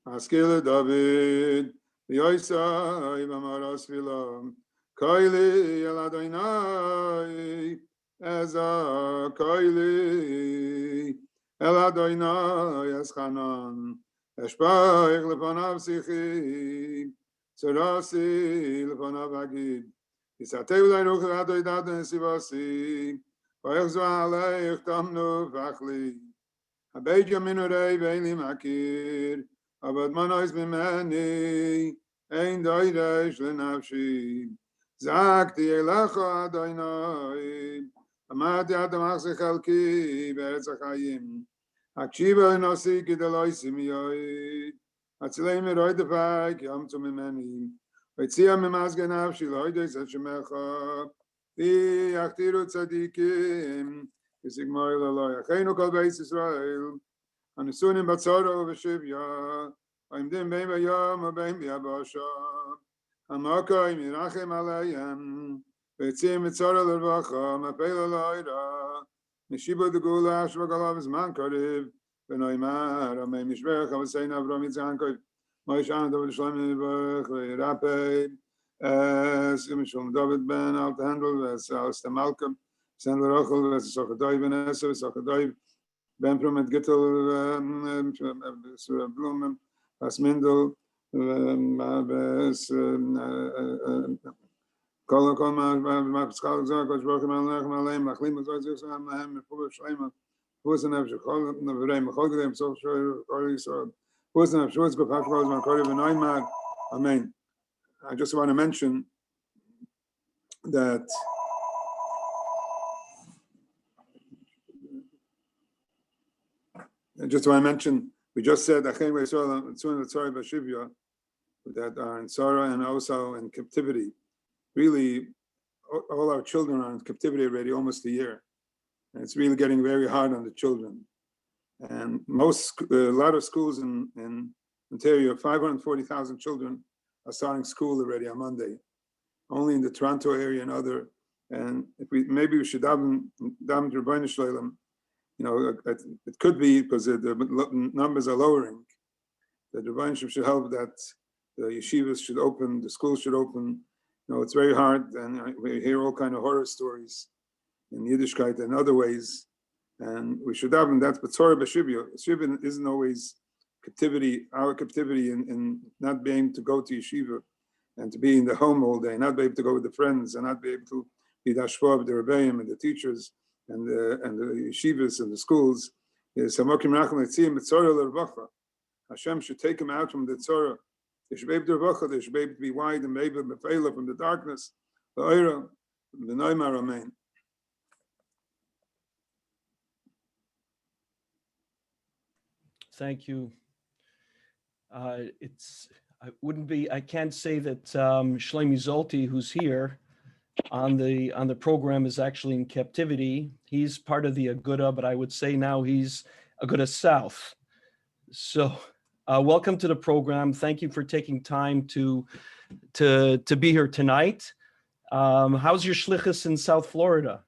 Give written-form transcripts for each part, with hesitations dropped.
Askele David, Yoisai Bamaras Vilam, Kaili Eladoinai, Eza Kaili Eladoinai Eschanan, Eshpaich Lepanav Sichi, Serasi Lepanav Agid, Isateu Leiruch Adoidat Nesivasi, Vayachzu Aleich Tamnu Vachli, Abed Yaminu Rei Veili Makir, Abad Manois Mimeni, Ein Doiresh Lenavshi, Zakti Elecha Adoinai, Amati Adamach Sechalki, Beretz HaChayim, Akshiva Nosi Gideloi Simiyoi, Atzilei Meroi Defai, Yom Tu Mimeni, Vetzia Mimazge Navshi, Loides Hashemecha, Di Achtiru Tzadikim, Yisigmoi Leloi, Acheinu Kol Beis Yisrael, Anisunim Batzoro V'Shivya, Oimdim Bein V'Yom U'Bein B'Yabasha, Hamakoi Mirachem Aleim, Vetzim Mitzora L'Rvacha, Mapela Loira, Mishiba D'Gula Ashva Galav Zman Kariv, V'Noimar, Amei Mishvech, Avasein Avram Yitzhankov, Moish Andav L'Shlem Yivach, V'Yirapei, Mishum David Ben Alt Hendler, V'Salsta Malcolm, Sendler Ochel, V'Sochadoy Ben Esav, V'Sochadoy Ben Prumet Gittel, Blumen, Asmindel, Kol Maskal Zak, Broken Malach Malay, Machlim Zak, Mahem, Full Shlema, Fusen of Shekol, Vrem, Holgrim, so Fusen of Schwartz, Gopakos, Makori, and Neymar. Amen. I just want to mention that we just said that are in Sarah and also in captivity. Really, all our children are in captivity already almost a year. And it's really getting very hard on the children. And a lot of schools in Ontario, 540,000 children are starting school already on Monday. Only in the Toronto area and other. And maybe we should daven to Rebbeinu Shalom. It could be because the numbers are lowering. That the Rebbeinu should help that the yeshivas should open, the schools should open. It's very hard, and we hear all kind of horror stories in Yiddishkeit and other ways. And we should have, and that's B'tzorah B'Shivya. Shivya isn't always captivity, our captivity in not being able to go to yeshiva and to be in the home all day, not be able to go with the friends, and not be able to be the hashpah of the rebbeim and the teachers and the yeshivas and the schools. Is Hamokim Rachel Netzim B'tzorah L'Rvacha. Hashem should take him out from the tzorah. They should be able to Rvacha. They should be able to be wide and able to be from the darkness. The Oira, the Neymar, Amen. Thank you. I can't say that Shlomi Zolti, who's here on the program, is actually in captivity. He's part of the Aguda, but I would say now he's Aguda South. So welcome to the program. Thank you for taking time to be here tonight. How's your shlichus in South Florida?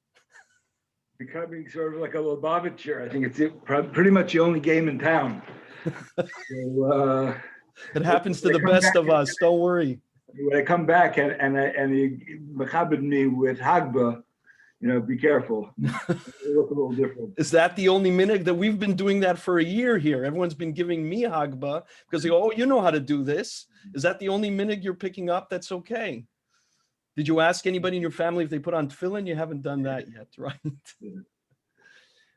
Becoming sort of like a Lubavitcher. I think it's pretty much the only game in town. So, it happens to the best of us. Don't worry. When I come back and he mechabed me with Hagba, be careful. It look a little different. Is that the only minute that we've been doing that for a year here? Everyone's been giving me Hagba because they go, oh, you know how to do this. Is that the only minute you're picking up? That's okay. Did you ask anybody in your family if they put on tefillin? You haven't done that yet, right? Yeah.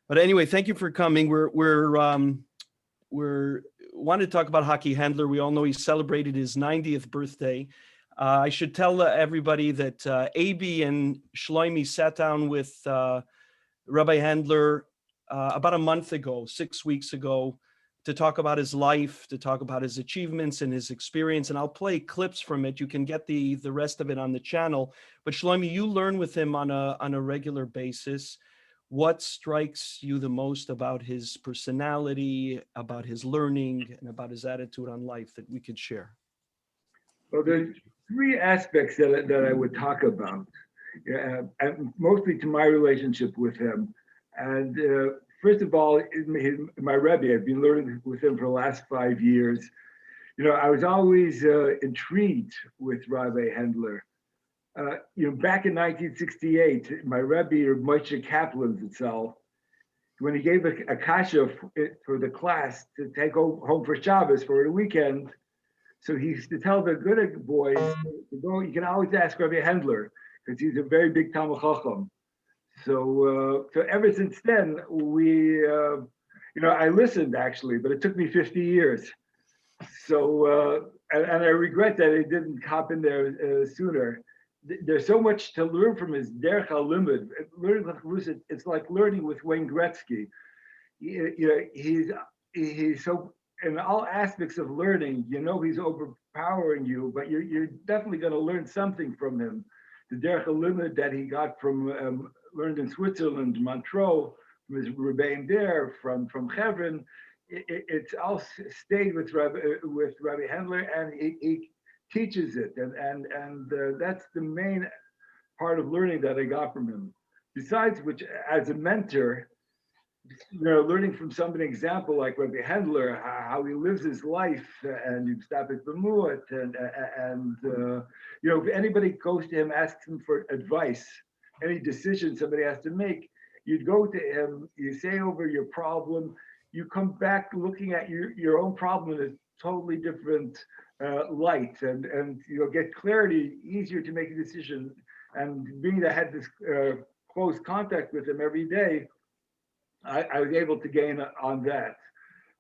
But anyway, thank you for coming. We're wanted to talk about Hockey Hendler. We all know he celebrated his 90th birthday. I should tell everybody that AB and Shlomi sat down with Rabbi Hendler about a month ago, 6 weeks ago, to talk about his life, to talk about his achievements and his experience. And I'll play clips from it. You can get the rest of it on the channel. But Shlomi, you learn with him on a regular basis. What strikes you the most about his personality, about his learning, and about his attitude on life that we could share? Well, there's three aspects that I would talk about, and mostly to my relationship with him. And first of all, my Rebbe, I've been learning with him for the last 5 years. I was always intrigued with Rabbi Hendler. Back in 1968, my Rebbe, Moshe Kaplan itself, when he gave a kasha for the class to take home for Shabbos for the weekend, so he used to tell the good boys to go. You can always ask Rabbi Hendler because he's a very big Talmud Chacham. So ever since then, I listened actually, but it took me 50 years. So and I regret that I didn't hop in there sooner. There's so much to learn from his derech halimud. Learning with Rusid, it's like learning with Wayne Gretzky. He's so in all aspects of learning. He's overpowering you, but you're definitely going to learn something from him. The derech halimud that he got from learned in Switzerland, Montreux, from his rebbeim there, from Hebron. It's all stayed with Rabbi Hendler, and he teaches it, and that's the main part of learning that I got from him. Besides which, as a mentor, learning from somebody, example like Rabbi Hendler, how he lives his life, and you stop at Bemuat, and if anybody goes to him, asks him for advice, any decision somebody has to make, you'd go to him, you say over your problem, you come back looking at your own problem in a totally different light, and you'll get clarity, easier to make a decision. And being that I had this close contact with him every day, I was able to gain on that.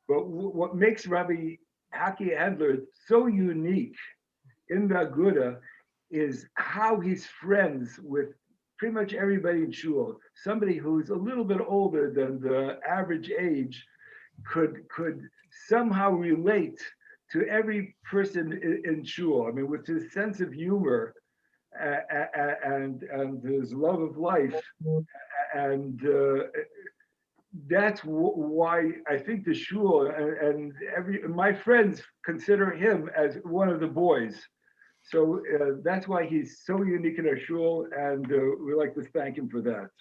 But what makes Rabbi Haki Hendler so unique in the Aguda is how he's friends with pretty much everybody in shul. Somebody who's a little bit older than the average age could somehow relate to every person in shul. I mean, with his sense of humor and his love of life, and that's why I think the shul and my friends consider him as one of the boys. So that's why he's so unique in our shul, and we like to thank him for that.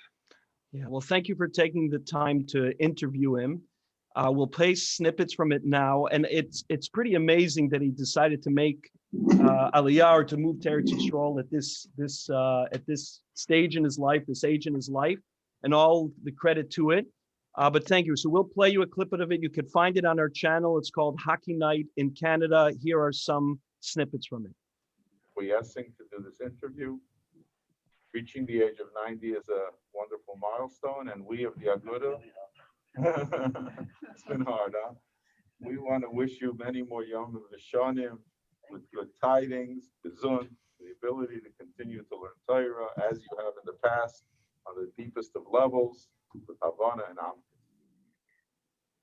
Yeah, well, thank you for taking the time to interview him. We'll play snippets from it now, and it's pretty amazing that he decided to make Aliyah, or to move to Eretz Yisrael at this stage in his life, this age in his life, and all the credit to it. But thank you. So we'll play you a clip of it. You can find it on our channel. It's called Hockey Night in Canada. Here are some snippets from it. Acquiescing to do this interview. Reaching the age of 90 is a wonderful milestone, and we of the Aguda, it's been hard, huh? We want to wish you many more Yom Rishonim with good tidings, gesund, the ability to continue to learn Torah as you have in the past on the deepest of levels with Havana and Am.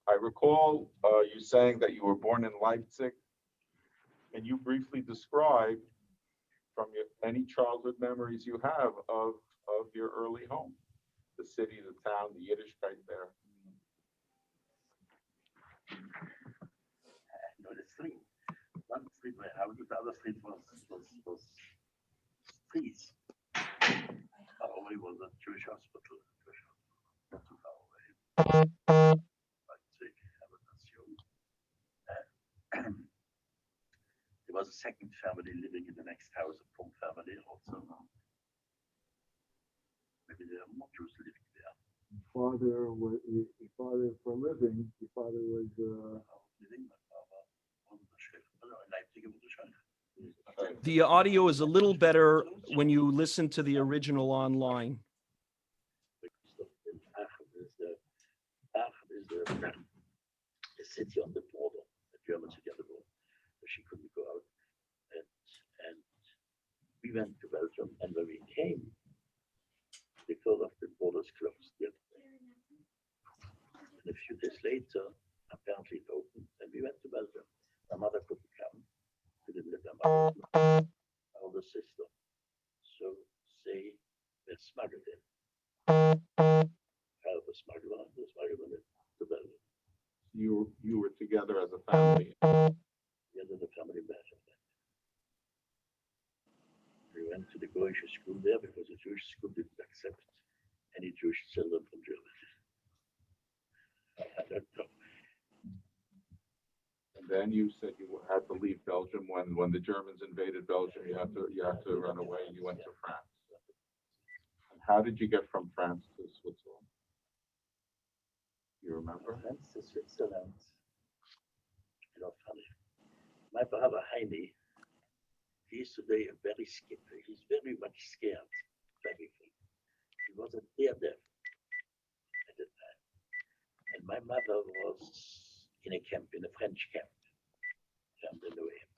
I recall you saying that you were born in Leipzig. Can you briefly describe from any childhood memories you have of your early home, the city, the town, the Yiddishkeit there? The street. One street where I was, the other street was streets. Far away was a Jewish hospital. Not too far away. Leipzig, there was a second family living in the next house, a Pump family also. Maybe there are more Jews living there. Father for living. Your father was living. My father was the chef. In Leipzig was the chef. The audio is a little better when you listen to the original online. Aachen is the city on the border, the German city on the border. She couldn't go out, and we went to Belgium, and when we came, they told us the borders closed yet. And a few days later, apparently it opened, and we went to Belgium. My mother couldn't come. We didn't let my mother, my older sister. So they were smuggled in. Help a smuggler, the smuggler to Belgium. You were together as a family. We ended the family Belgium. We went to the Goyish school there because the Jewish school didn't accept any Jewish children from Germany. I don't know. And then you said you had to leave Belgium when the Germans invaded Belgium. You had to run away, and you went to France. And how did you get from France to Switzerland? You remember? France to Switzerland. You know, funny. My brother Heine, he's today very scared. He's very much scared of everything. He was a daredevil at the time. And my mother was in a camp, in a French camp, Brenda Lev.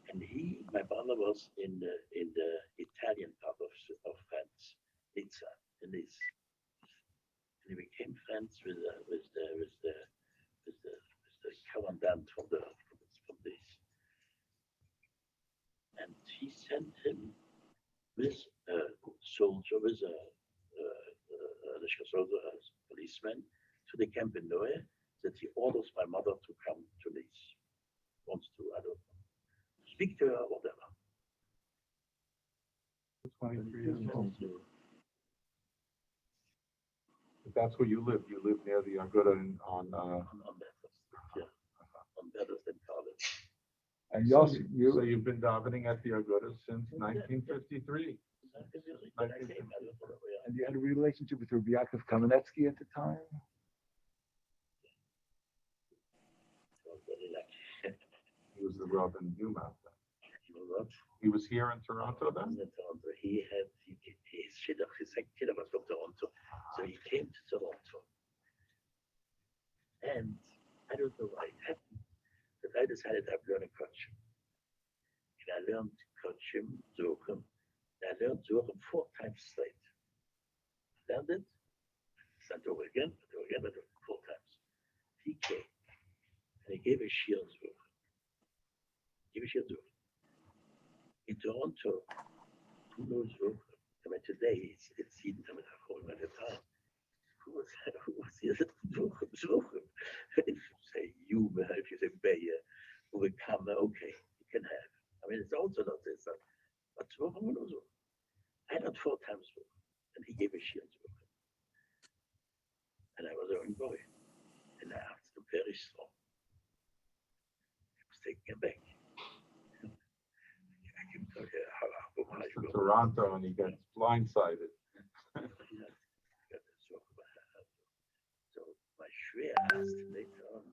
And my brother was in the Italian part of France, Nice. And he became friends with the commandant from this. And he sent him with a soldier, with a policeman to the camp in Noé, that he orders my mother to come to Nice. Wants to, I don't know, speak to her or whatever. 23 years old. That's where you lived. You lived near the Aguda on Bedford College. And So you've been davening at the Aguda since 1953. And you had a relationship with Rabbi Yaakov Kamenetsky at the time? He was the Rov and Rebbetzin. He was here in Toronto then? His shidduch was from Toronto. So he came to Toronto. And I don't know why it happened, but I decided I'm going to coach him. And I learned to coach him, Zochen. I learned Zochen 4 times straight. I learned it, sent over again, but 4 times. He came and he gave a shield Zochen. In Toronto, who knows Zochen? I mean, today it's even at the time. Who was here? Zochen. If you say Yuma, if you say Bayer, who would come, okay, you can have. I mean, it's also not this, but Zochen was also. I learned 4 times Zochen, and he gave a shield Zochen. And I was a young boy, and I asked him very strong. He was taking it back. To Toronto, and he gets blindsided. So my Shreya asked him later on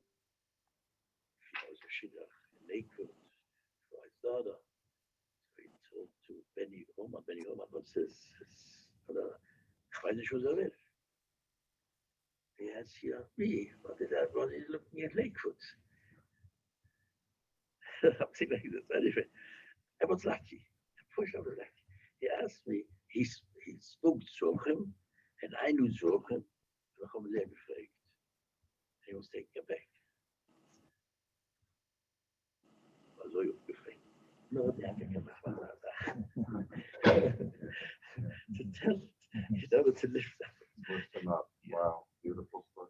if he was a shidduch in Lakewood for his daughter. So he told to Benny Omar, what's this? Ich weiß nicht, was will. He has here me, what is looking at Lakewood? Something like this. Anyway, I was lucky. I was lucky. He asked me, he spoke Zochen, and I knew Zochen, and I was sehr gefragt. He was taken aback. I was so gefragt. No, der hat ja gemacht, was er sagt. To tell it, you know, to lift Lift him up. Wow, beautiful story.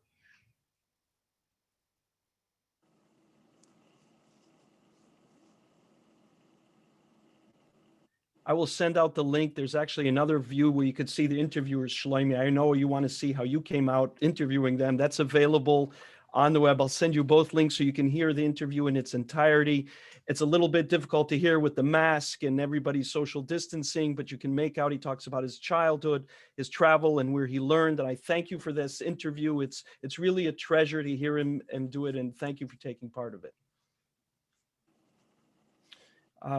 I will send out the link. There's actually another view where you could see the interviewers, Shlomi. I know you want to see how you came out interviewing them. That's available on the web. I'll send you both links so you can hear the interview in its entirety. It's a little bit difficult to hear with the mask and everybody's social distancing, but you can make out he talks about his childhood, his travel, and where he learned. And I thank you for this interview. It's really a treasure to hear him and do it. And thank you for taking part of it.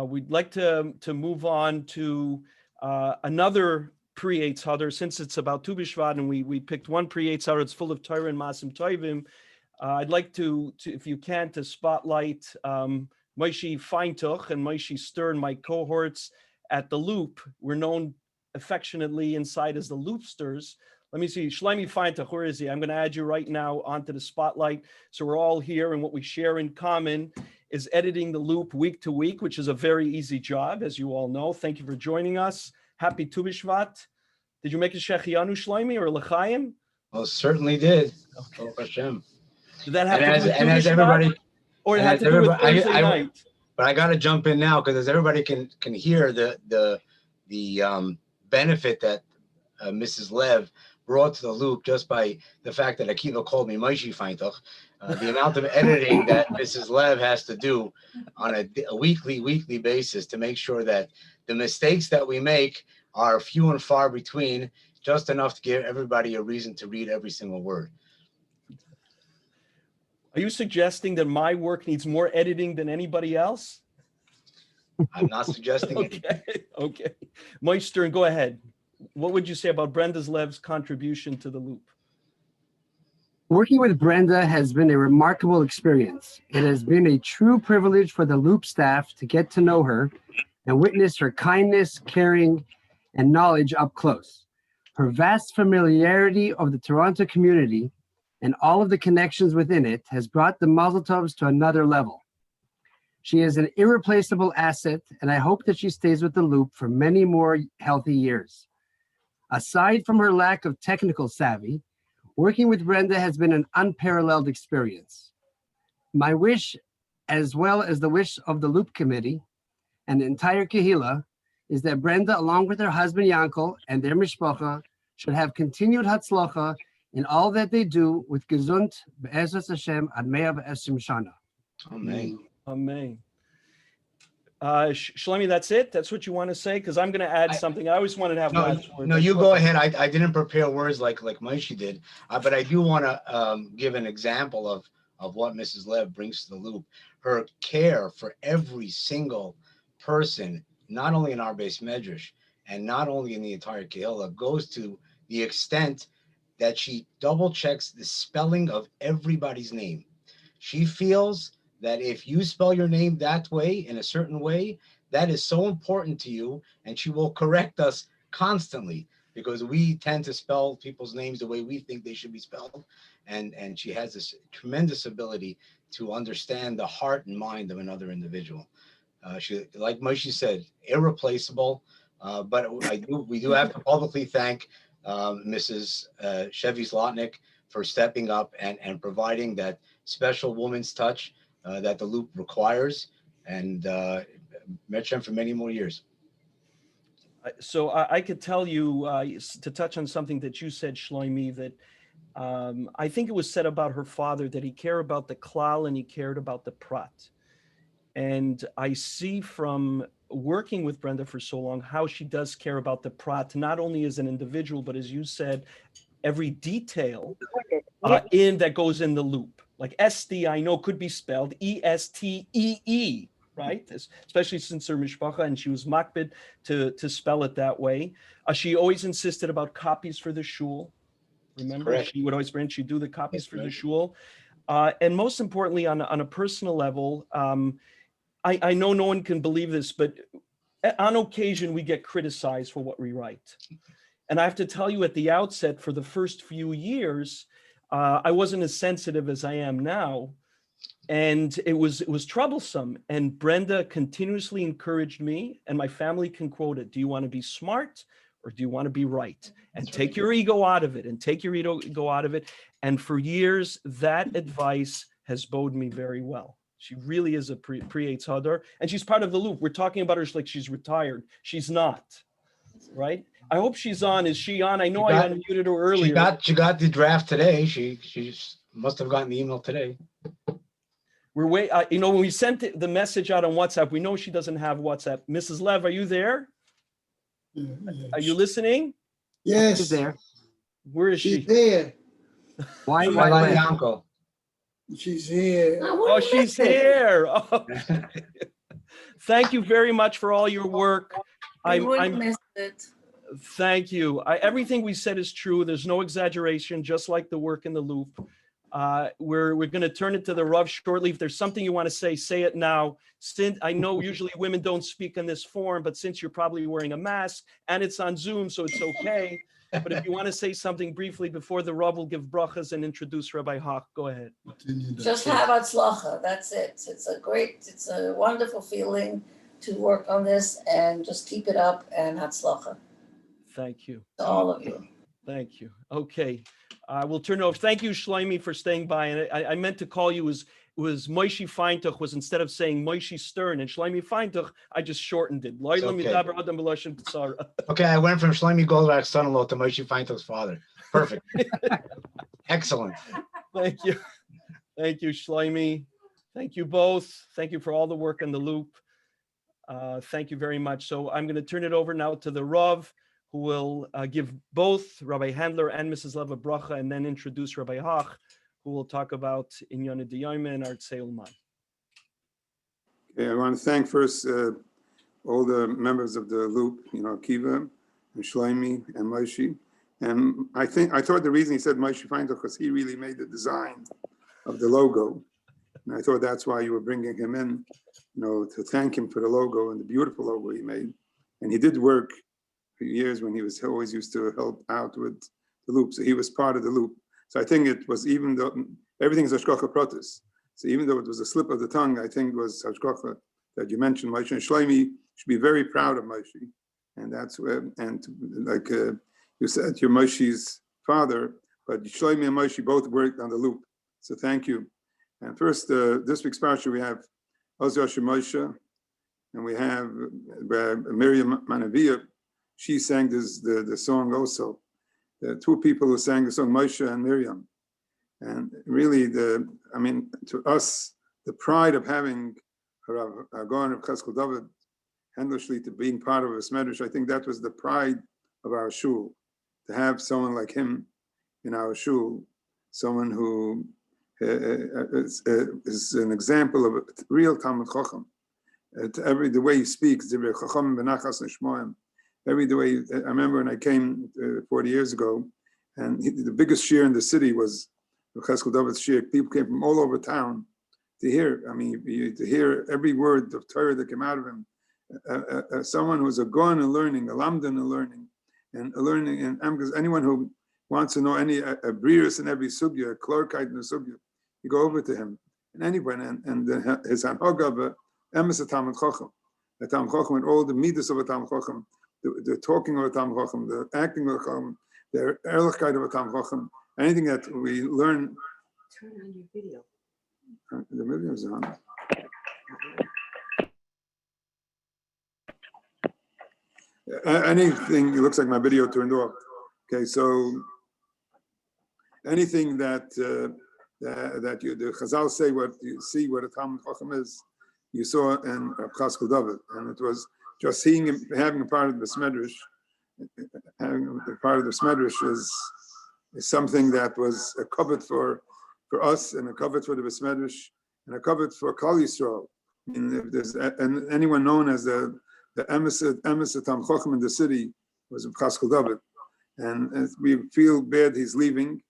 We'd like to move on to another pre-Eitz Hadar, since it's about Tu Bshvat, and we picked one pre-Eitz Hadar. It's full of Torah and Masim Tovim. I'd like to, if you can, to spotlight Moshe Feintuch and Moshe Stern, my cohorts at the Loop. We're known affectionately inside as the Loopsters. Let me see, Shlomi Feintuch, where is he? I'm going to add you right now onto the spotlight. So we're all here, and what we share in common is editing the Loop week to week, which is a very easy job, as you all know. Thank you for joining us. Happy Tu Bshvat. Did you make a Shechianu, Shlomi, or L'chaim? Oh, certainly did. Oh, Hashem. Did that have to do with Tu as Bshvat? everybody, Or it had to do with Thursday night? But I got to jump in now, because as everybody can hear the benefit that Mrs. Lev brought to the loop just by the fact that Akiva called me Moshe Feintuch. The amount of editing that Mrs. Lev has to do on a weekly basis to make sure that the mistakes that we make are few and far between, just enough to give everybody a reason to read every single word. Are you suggesting that my work needs more editing than anybody else? I'm not suggesting it. Okay. Mike Stern, go ahead. What would you say about Brenda Lev's contribution to the loop? Working with Brenda has been a remarkable experience. It has been a true privilege for the Loop staff to get to know her and witness her kindness, caring, and knowledge up close. Her vast familiarity of the Toronto community and all of the connections within it has brought the Mazel Tovs to another level. She is an irreplaceable asset, and I hope that she stays with the Loop for many more healthy years. Aside from her lack of technical savvy, working with Brenda has been an unparalleled experience. My wish, as well as the wish of the Loop Committee and the entire Kehillah, is that Brenda, along with her husband Yankel and their mishpacha, should have continued hatzlacha in all that they do with gesund be'ezras Hashem ad 120 shana. Amen. Amen. Shlomi, that's it? That's what you want to say? Because I'm going to add something. I always wanted to have last word. No, you go ahead. I didn't prepare words like Moshe did, but I do want to give an example of what Mrs. Lev brings to the loop. Her care for every single person, not only in our base medrash and not only in the entire Kehillah, goes to the extent that she double checks the spelling of everybody's name. She feels that if you spell your name that way, in a certain way, that is so important to you, and she will correct us constantly because we tend to spell people's names the way we think they should be spelled. And she has this tremendous ability to understand the heart and mind of another individual. She, like Moshe said, irreplaceable, but we do have to publicly thank Mrs. Chevy Zlotnick for stepping up and providing that special woman's touch that the loop requires, and met him for many more years. So I could tell you, to touch on something that you said, Shlomi, that I think it was said about her father that he cared about the klal and he cared about the prat. And I see from working with Brenda for so long how she does care about the prat, not only as an individual, but as you said, every detail in that goes in the loop. Like SD, I know could be spelled E-S-T-E-E, right? Especially since her mishpacha, and she was makbid to spell it that way. She always insisted about copies for the shul. Remember, Correct. she would always bring, she'd do the copies for the right. shul. And most importantly, on a personal level, I know no one can believe this, but on occasion we get criticized for what we write. And I have to tell you at the outset, for the first few years, I wasn't as sensitive as I am now. And it was troublesome. And Brenda continuously encouraged me, and my family can quote it. Do you want to be smart or do you want to be right? And take your ego out of it, and take your ego out of it. And for years, that advice has bode me very well. She really is a pre-Eitz Hadar, and she's part of the loop. We're talking about her like she's retired. She's not, right? I hope she's on. Is she on? I know I unmuted her earlier. She got the draft today. She must have gotten the email today. We're when we sent the message out on WhatsApp, we know she doesn't have WhatsApp. Mrs. Lev, are you there? Are you listening? Yes. She's there. Where is she? She's there. Why Like Yanko. She's here. Oh, she's here. Oh. Thank you very much for all your work. I'm missed it. Thank you. Everything we said is true. There's no exaggeration, just like the work in the loop. We're going to turn it to the Rav shortly. If there's something you want to say it now. Since I know usually women don't speak in this forum, but since you're probably wearing a mask and it's on Zoom, so it's okay. But if you want to say something briefly before the Rav will give brachas and introduce Rabbi Hoch, go ahead. Just have hatzlacha. That's it. It's a wonderful feeling to work on this, and just keep it up, and hatzlacha Thank you. to all of you. Thank you. Okay. We'll turn it over. Thank you, Shlomi, for staying by. And I meant to call you was Moshe Feintuch was instead of saying Moshe Stern and Shlomi Feintuch, I just shortened it. Okay, I went from Shlomi Goldberg's son-in-law to Moshe Feintuch's father. Perfect. Excellent. Thank you. Thank you, Shlomi. Thank you both. Thank you for all the work on the loop. Thank you very much. So I'm going to turn it over now to the Rov, who will give both Rabbi Hendler and Mrs. Lev a bracha, and then introduce Rabbi Hoch, who will talk about Inyan Diyayma and our Tzeh Ulmad. Okay, I want to thank first all the members of the loop, Kiva and Shlomi and Moshe. And I thought the reason he said Moshe Feinberg because he really made the design of the logo. And I thought that's why you were bringing him in, to thank him for the logo and the beautiful logo he made. And he did work for years when he was always used to help out with the loop. So he was part of the loop. So I think it was, even though everything is Hashgacha Pratis. So even though it was a slip of the tongue, I think it was Hashgacha that you mentioned. Moshe and Shlomi should be very proud of Moshe. And that's where, and like you said, you're Moshe's father, but Shlomi and Moshe both worked on the loop. So thank you. And first, this week's parsha, we have Ozra Moshe, and we have Miriam Manavia. She sang the song also. The two people who sang the song, Moshe and Miriam. And really, to us, the pride of having Aron of Cheskel David, Hendler Shlita, being part of a Medrash, I think that was the pride of our shul, to have someone like him in our shul, someone who is an example of a real Talmud Chacham. The way he speaks, the way I remember when I came 40 years ago, and the biggest shir in the city was Cheskel David's shir. People came from all over town to hear. To hear every word of Torah that came out of him. Someone who's a Gaon and learning, a Lamdan and learning, and because anyone who wants to know any a briris in every sugya, a klorkite in the sugya, you go over to him, and anyone, and his anhoga, emes a Talmud Chacham, a Talmud Chacham, and all the midas of a Talmud Chacham, the talking of a Talmud Chacham, the acting of a Chacham, the ehrlichkeit of a Talmud Chacham, anything that we learn. Turn on your video. The video is on. Anything, it looks like my video turned off. Okay, so anything that the Chazal say, what you see, what a Talmud Chacham is, you saw in Cheskel David, and it was just seeing him, having a part of the Medrash. Having a part of the Medrash is something that was a covet for us, and a covet for the Medrash, and a covet for Kol Yisrael. If there's anyone known as the emes Talmud Chacham in the city was Cheskel David, and we feel bad he's leaving,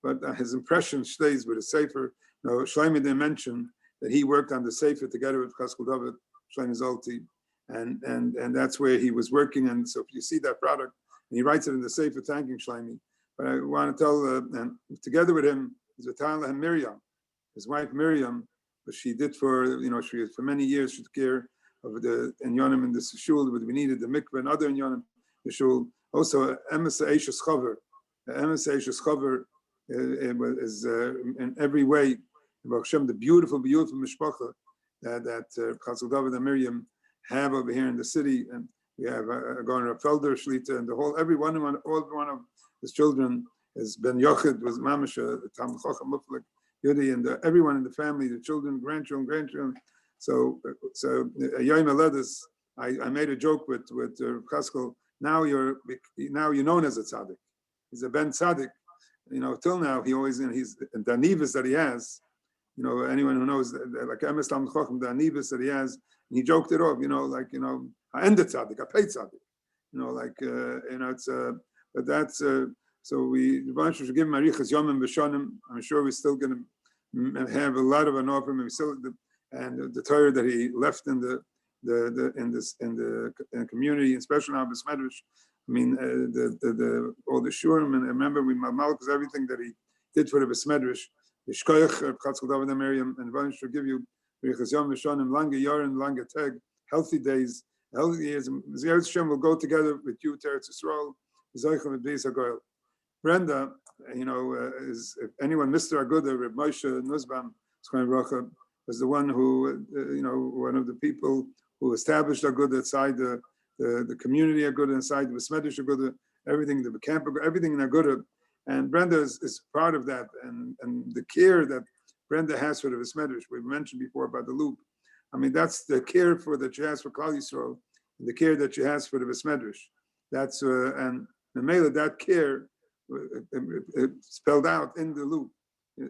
but his impression stays with the Sefer. Shlomi didn't mention that he worked on the Sefer together with Cheskel David, Shlomi Zolti, and that's where he was working. And so if you see that product, and he writes it in the Sefer thanking Shlomi. But I want to tell, and together with him is Vitala and Miriam, his wife Miriam, but she did for many years, she took care of the Inyanim in the shul, but we needed the mikveh and other Inyanim, the shul. Also, Emes Eishes Chaver. Emes Eishes Chaver is in every way, the beautiful mishpacha that Cheskel David and Miriam have over here in the city. And we have Aron Felder, Shlita, and all one of his children is Ben Yochid, was Mamash, Talmud Chacham Muflik, Yudi, and everyone in the family, the children, grandchildren. So Yom Aledes, I made a joke with Cheskel. Now you're known as a tzaddik. He's a ben tzaddik. Till now he's the anivis that he has. Anyone who knows like emes Talmud Chacham, the anivis that he has, and he joked it off. I end the tzaddik, I pay tzaddik. It's but that's so we should give him arichas yomim b'shonim. I'm sure we're still going to have a lot of an offer, and the Torah that he left in the community, especially now this Medrash. All the shurim, and I remember we malchus everything that he did for the Medrash. The shkoyach Cheskel David and Miriam, and Ron should give you arichas yomim b'shonim, lange yorin, lange teg, healthy days, healthy years. Ziyad Hashem will go together with you, Teretz Yisrael. Brenda, is if anyone, Mr. Aguda, Reb Moshe Nussbaum, was the one who, one of the people who established Aguda inside the community Aguda, inside the Besmedish Aguda, everything, the camp, everything in Aguda And Brenda is part of that, and the care that Brenda has for the Besmedrish, we mentioned before about the loop. I mean, that's the care that she has for Klal Yisrael, and the care that she has for the Besmedrish. That's and the Mela, that care spelled out in the loop.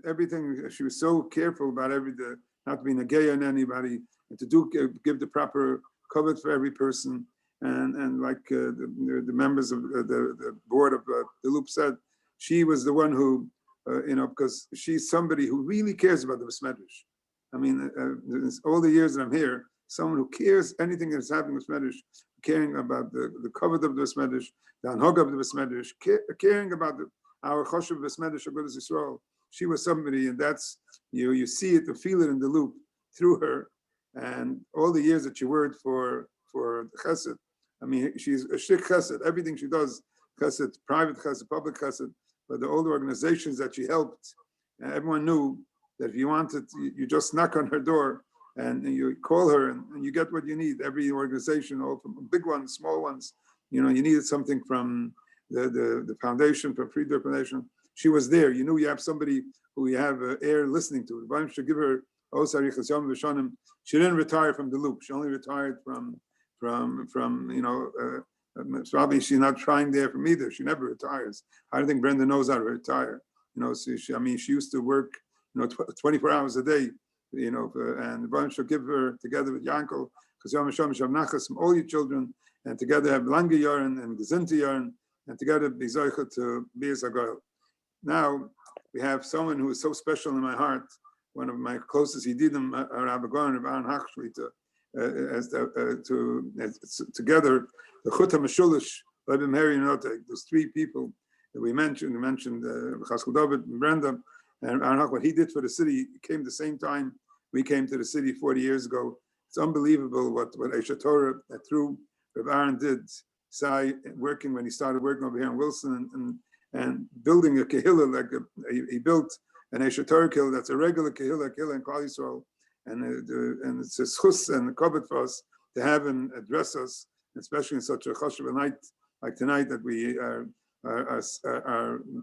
Everything, she was so careful about not to be negay on anybody, and to give the proper cover for every person. And like the members of the board of the loop said, she was the one who, because she's somebody who really cares about the Besmedrish. I mean, all the years that I'm here, someone who cares anything that's happening with Besmedrish, caring about the cover of the Besmedrish, the Anhog of the Besmedrish, caring about our Choshev Besmedrish of Goddess Yisrael. She was somebody, and that's, you see it, you feel it in the loop through her, and all the years that she worked for Chesed. I mean, she's a shik Chesed. Everything she does, Chesed, private Chesed, public Chesed, but all the organizations that she helped, everyone knew that if you wanted, you just knock on her door and you call her and you get what you need. Every organization, all from big ones, small ones, you needed something from the foundation, from Friedberg Foundation. She was there. You knew you have somebody who you have air listening to. Why don't you give her she didn't retire from the loop. She only retired from probably she's not trying there from either. She never retires. I don't think Brenda knows how to retire. So she used to work 24 hours a day, and Baruch she'll give her together with Yankel, because Yom Hashem Shav Nachas from all your children, and together have Lange Yaren and Gezinti Yaren, and together be Zoicha to be a Zagoil. Now we have someone who is so special in my heart, one of my closest Yedidim, Rabbi and Aron Hoch Shlita, together the Chut HaMeshulish, Rabbi Mary and Otek, those three people that we mentioned. We mentioned Chaskel David and Brenda and Aron Hoch. What he did for the city, he came the same time we came to the city 40 years ago. It's unbelievable what Esha Torah through Rabbi Aron did. Sai working when he started working over here in Wilson and building a kehillah, he built an Esha Torah kehillah that's a regular kehillah in Klal Yisrael, and it's a schus and a covet for us to have him address us, especially in such a choshev night like tonight that we are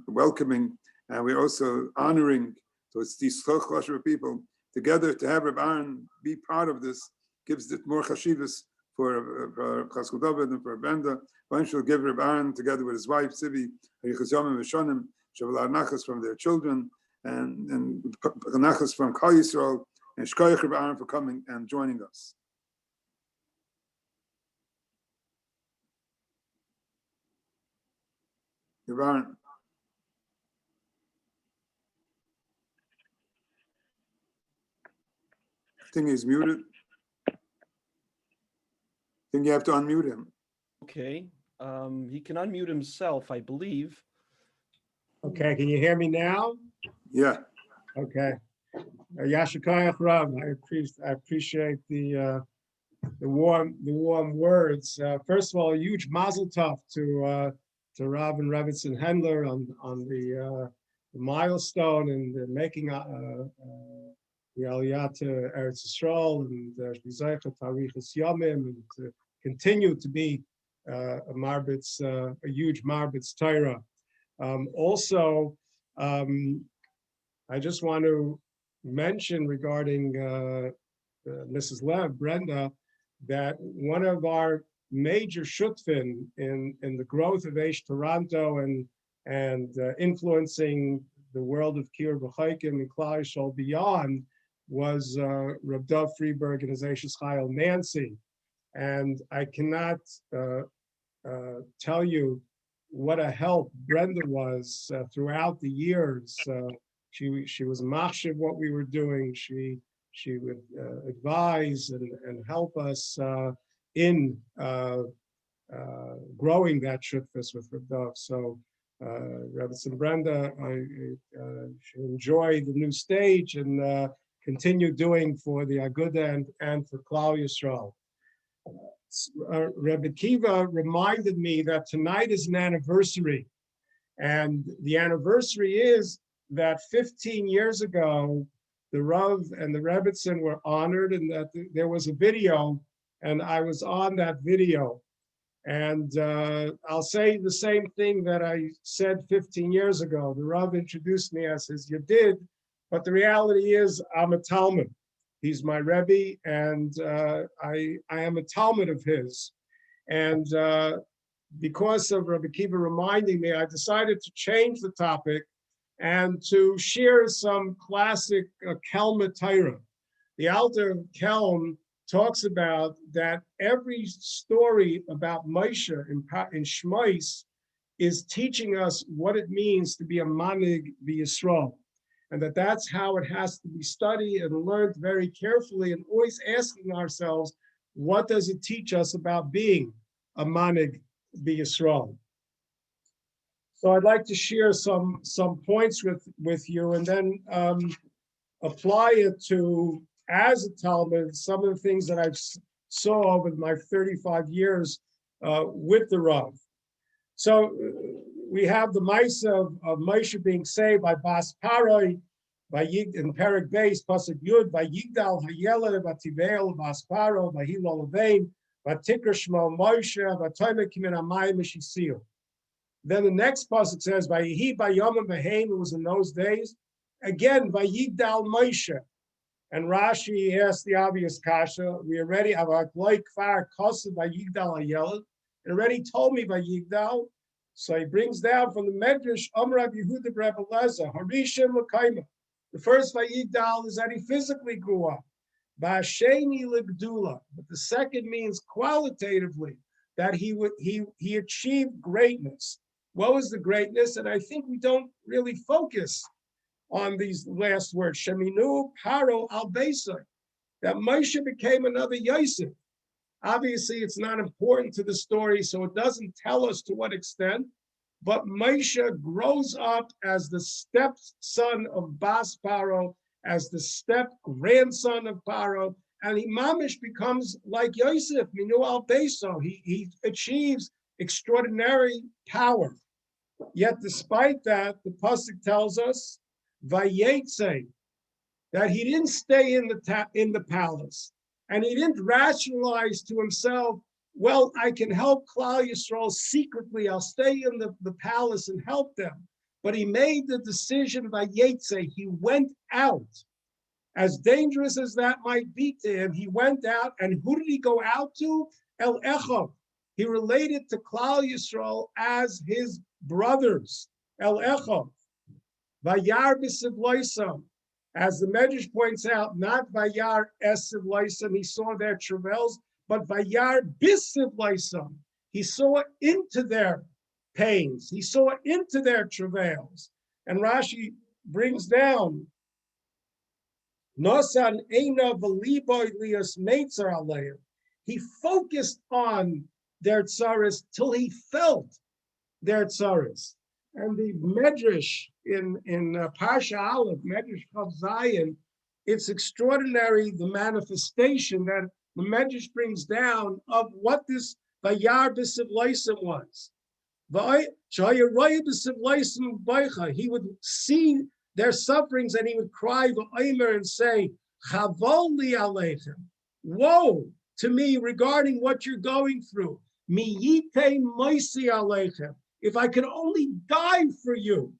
welcoming, and we're also honoring. So it's these choshev people together to have Rabbi Aron be part of this gives it more chashivas for Chaskel David and for Brenda. One shall give Rabbi Aron together with his wife Sivi Yichus Vishonim Shavular Nachas from their children and Nachas from Kal Yisrael, and Shkoyach Rabbi Aron for coming and joining us. Rabbi Aron. I think he's muted. I think you have to unmute him. Okay, he can unmute himself, I believe. Okay, can you hear me now? Yeah. Okay. Yashikayach Rav, I appreciate the warm words. First of all, a huge mazel tov to Rov and Rebbetzin Hendler on the milestone and making the Aliyah to Eretz Yisrael and Shlicha Tarichas Yomim, and to continue to be a huge Marbitz Torah. Also, I just want to mention regarding Mrs. Lev, Brenda, that one of our major shutfin in the growth of Eish Toronto and influencing the world of Kir B'chaikim and Klal Yisrael beyond was Reb Dov Friedberg and his Eishes Chayil Nancy. And I cannot tell you what a help Brenda was throughout the years. She was machshav what we were doing. She would advise and help us in growing that shutfus with Reb Dov. So Rebbetzin Brenda, I should enjoy the new stage and continue doing for the Aguda and for Klal Yisrael. Rebbe Kiva reminded me that tonight is an anniversary, and the anniversary is that 15 years ago, the Rov and the Rebbetzin were honored, and that there was a video, and I was on that video. And I'll say the same thing that I said 15 years ago. The Rav introduced me as his Yedid, but the reality is I'm a Talmud. He's my Rebbe, and I am a Talmud of his. And because of Rabbi Kiva reminding me, I decided to change the topic and to share some classic Kelm Torah. The Alter Kelm talks about that every story about Moshe in Shmois is teaching us what it means to be a manig v'Yisrael, and that's how it has to be studied and learned very carefully, and always asking ourselves, what does it teach us about being a manig v'Yisrael? So I'd like to share some points with you, and then apply it to, as a Talmud, some of the things that I've saw over my 35 years with the Rav. So we have the Maisa of Moshe being saved by Bas Paroi, by in Perek Beis, Pasuk Yud, by Yigdal Hayela, by Tivel, Bas Paro, by Hilol Avein, by Tikr Shmo Moshe, by Toime Kimin Amayim Mishisil. Then the next pasuk says, by Yehi, by Yom Behaim, it was in those days. Again, by Yigdal Moshe. And Rashi asked the obvious kasha. We already have a like far kosid by Yigdal Hayelad. It already told me by Yigdal. So he brings down from the Medrash, Amrav Yehuda Rebbe Lezer, Harishim L'Kaima. The first by Yigdal is that he physically grew up. Ba'asheni L'Gdula. But the second means qualitatively that he achieved greatness. What was the greatness? And I think we don't really focus on these last words. Sheminu Paro al Beisai. That Moshe became another Yosef. Obviously, it's not important to the story, so it doesn't tell us to what extent. But Moshe grows up as the stepson of Bas Paro, as the step-grandson of Paro, and he mamish becomes like Yosef, Minu al Beiso. He achieves extraordinary power. Yet despite that, the pasuk tells us, Vayetze, that he didn't stay in the palace, and he didn't rationalize to himself, well, I can help Klal Yisrael secretly. I'll stay in the palace and help them. But he made the decision by Yetze. He went out. As dangerous as that might be to him, he went out. And who did he go out to? El Echov. He related to Klal Yisrael as his brothers. El Echov. Vayar b'siv loisam. As the Medrash points out, not Vayar esiv loisam, he saw their travails, but Vayar b'siv loisam. He saw into their pains. He saw into their travails. And Rashi brings down, Nosan eina v'liboy lias meitzar aleim. He focused on their tzaras till he felt their tzaras. And the Medrash in Parsha Aleph, Medrash Chav Zayin, it's extraordinary, the manifestation that the Medrash brings down of what this Vayar b'siv loisam was. He would see their sufferings and he would cry and say, Chavol li aleichem. Woe to me regarding what you're going through. Miyite moisi aleichem. If I could only die for you.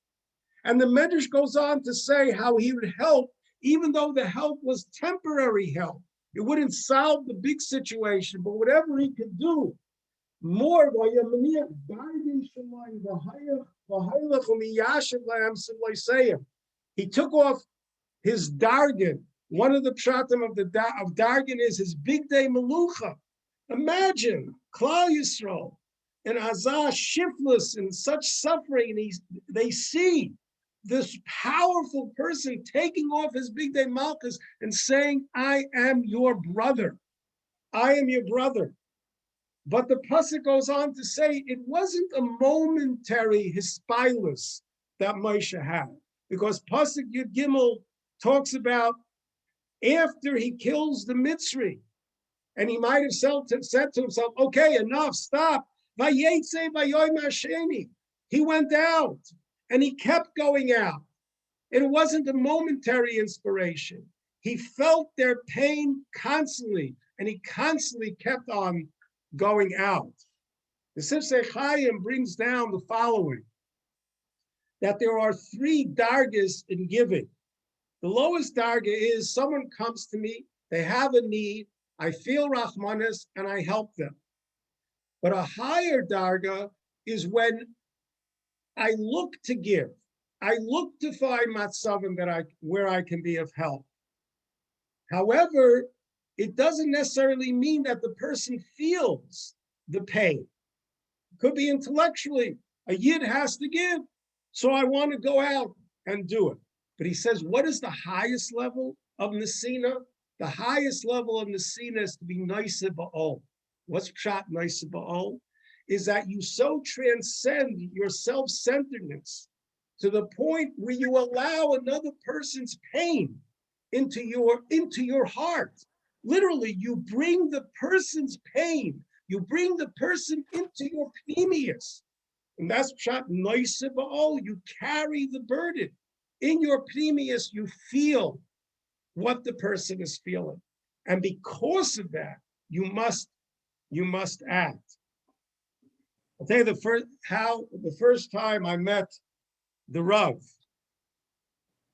And the Medrash goes on to say how he would help, even though the help was temporary help. It wouldn't solve the big situation, but whatever he could do, more. He took off his dargan. One of the pshatim of dargan is his big day melucha. Imagine Klal Yisrael and Azah shiftless in such suffering, and they see this powerful person taking off his big day malchus and saying, I am your brother. I am your brother. But the pasuk goes on to say it wasn't a momentary hispilus that Moshe had, because pasuk Yud Gimel talks about after he kills the Mitzri, and he might have said to himself, okay, enough, stop. Vayetze vayoyim hasheni. He went out, and he kept going out. It wasn't a momentary inspiration. He felt their pain constantly, and he constantly kept on going out. The Sifsei Chaim brings down the following, that there are 3 dargas in giving. The lowest darga is someone comes to me, they have a need, I feel Rahmanas, and I help them. But a higher darga is when I look to give. I look to find matzavim where I can be of help. However, it doesn't necessarily mean that the person feels the pain. It could be intellectually. A yid has to give, so I want to go out and do it. But he says, what is the highest level of nesina? The highest level of nesina is to be noiseh ba'ol. What's pshat noiseh ba'ol? Is that you so transcend your self-centeredness to the point where you allow another person's pain into your heart. Literally, you bring the person's pain, you bring the person into your pneumius. And that's pshat noiseh ba'ol. You carry the burden. In your pneumius, you feel what the person is feeling. And because of that, you must act. I'll tell you the first time I met the Rov.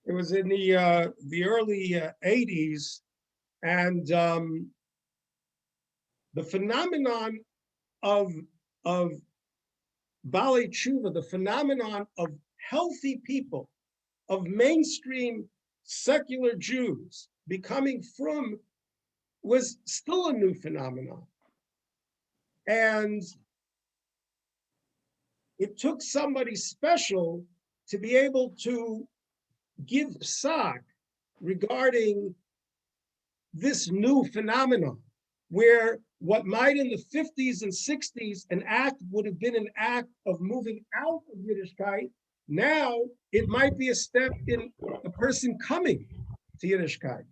It was in the early 80s, and the phenomenon of Balei Tshuva, the phenomenon of healthy people, of mainstream secular Jews becoming frum, was still a new phenomenon. And it took somebody special to be able to give psak regarding this new phenomenon, where what might in the 50s and 60s an act would have been an act of moving out of Yiddishkeit, now it might be a step in a person coming to Yiddishkeit.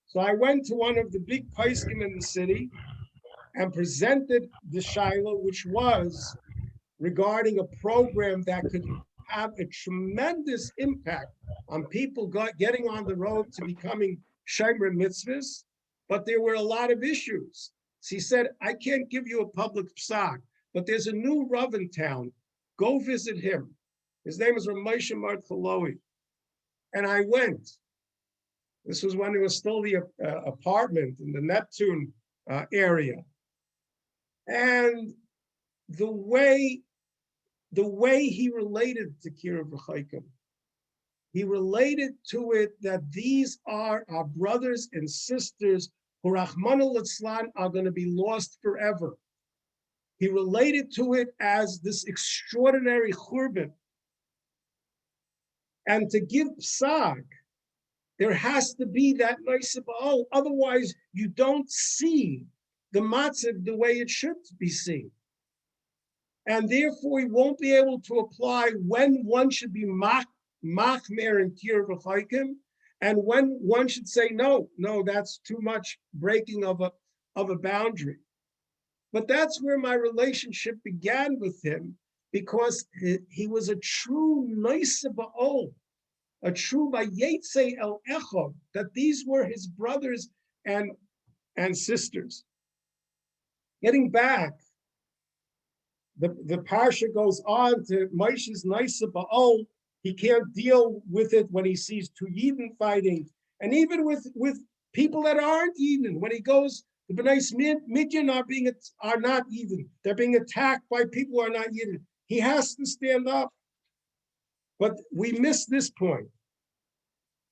So I went to one of the big poskim in the city and presented the shaila, which was regarding a program that could have a tremendous impact on people getting on the road to becoming shomer mitzvahs, but there were a lot of issues. So he said, I can't give you a public psak, but there's a new Rov in town. Go visit him. His name is Rabbi Lowy. And I went. This was when it was still the apartment in the Neptune area. And the way he related to Kira V'chaikim, he related to it that these are our brothers and sisters who Rachmana litzlan are going to be lost forever. He related to it as this extraordinary churban. And to give psak, there has to be that noiseh ba'ol. Otherwise, you don't see the matzav the way it should be seen. And therefore, we won't be able to apply when one should be machmer and kir v'chaikim, and when one should say, no, that's too much breaking of a boundary. But that's where my relationship began with him, because he was a true noiseh ba'ol, a true vayetze el echad, that these were his brothers and sisters. Getting back, the parsha goes on to Moshe's noiseh ba'ol. He can't deal with it when he sees two Yidden fighting, and even with people that aren't Yidden. When he goes, the Bnei Midyan are not Yidden. They're being attacked by people who are not Yidden. He has to stand up. But we miss this point,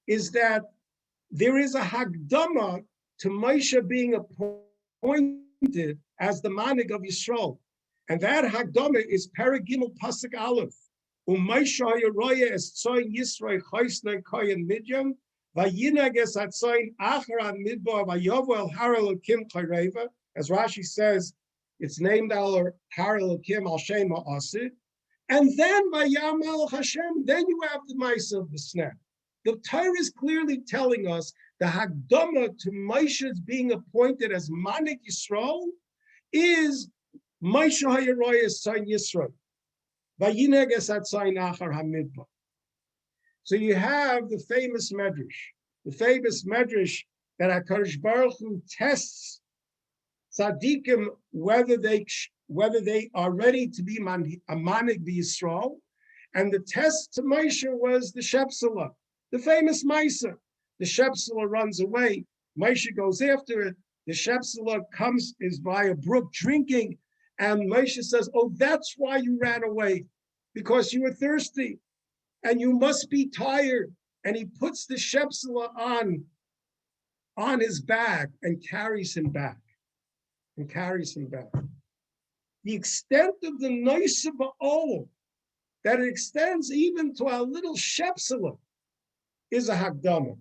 is that there is a hagdama to Moshe being appointed as the manig of Yisrael. And that hagdama is Paragimel Pasuk Aleph. Moshe hayaroya es tzoyin Yisrael choisnei koyen Midyan, vayinag es atzoyin achar an midbar vayovo el har Elokim chayreva. As Rashi says, it's named al har Elokim al shem ha'asid. And then vayam el Hashem, then you have the Ma'aseh of the snap. The Torah is clearly telling us the hagdama to Moshe's being appointed as manik Yisrael is Moshe hayaroya es tzoyin Yisrael. So you have the famous medrash that HaKadosh Baruch Hu tests tzaddikim whether they whether they are ready to be a manig b'Yisrael. And the test to Moshe was the Shepsula, the famous Misa. The Shepsula runs away. Moshe goes after it. The Shepsula is by a brook drinking. And Moshe says, oh, that's why you ran away, because you were thirsty and you must be tired. And he puts the Shepsula on his back and carries him back. The extent of the Noisa Ba'ol, that it extends even to our little Shepsula, is a Hakdama.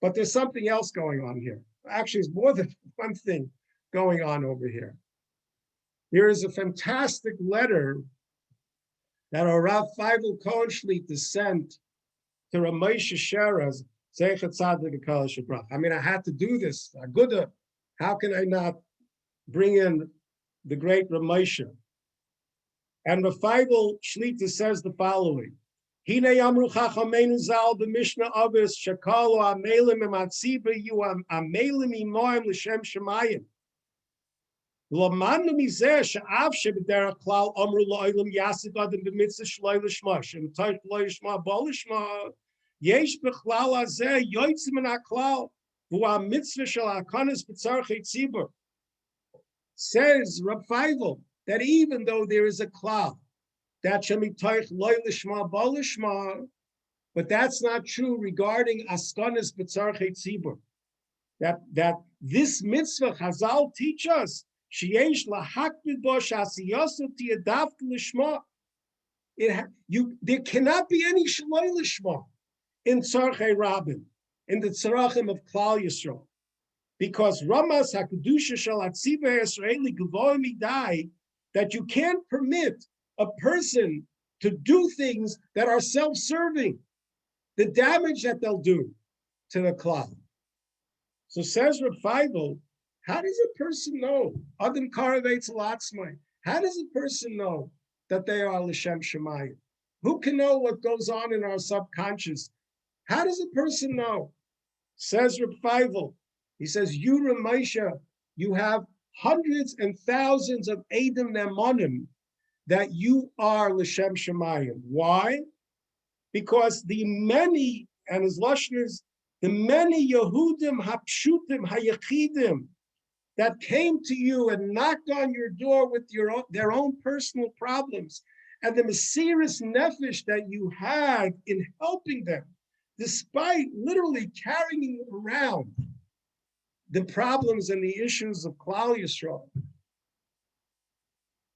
But there's something else going on here. Actually, it's more than one thing going on over here. Here is a fantastic letter that our Rav Feivel Cohen Shlita sent to Ramesha Sheraz, Zeichat Tzadik Kol Shabrach. I mean, I had to do this. Aguda, how can I not bring in the great Ramesha? And Rav Feivel Shlita says the following: Hine Yamru Chachamenu Zal b'Mishnah Avos Shekalu Amelim Ematziba Yu Amelim Imoim L'Shem Shemayim. L'manu mizeh she'av shebederach klal amru lo'olam yasid adam b'mitzvah shloi l'shma shem toich lo yishma bo l'shma yesh b'chlal hazeh yoytzim min ha'klal v'hu ha'mitzvah shel ha'kanas b'tzarchei tzibur. Says Rab Feivel that even though there is a klal that shem toich lo l'shma bo l'shma, but that's not true regarding askanas b'tzarchei tzibur. That this mitzvah Chazal teach us. There cannot be any shloi lishma in Tzarchei Rabin, in the Tzarachim of Klal Yisrael, because Ramas HaKedusha Shel Hatziva Yisraeli Gevoi Midai, that you can't permit a person to do things that are self-serving, the damage that they'll do to the Klal. So says Reb Feivel, how does a person know? Adam Karavetz Latzmai. How does a person know that they are L'Shem Shemayim? Who can know what goes on in our subconscious? How does a person know? Says Reb Feivel. He says, you, Ramesha, you have hundreds and thousands of Edom Nemonim that you are L'Shem Shemayim. Why? Because the many, and his Lashon is, the many Yehudim Hapshutim Hayachidim that came to you and knocked on your door with their own personal problems, and the Mesiris Nefesh that you had in helping them, despite literally carrying around the problems and the issues of Klal Yisrael.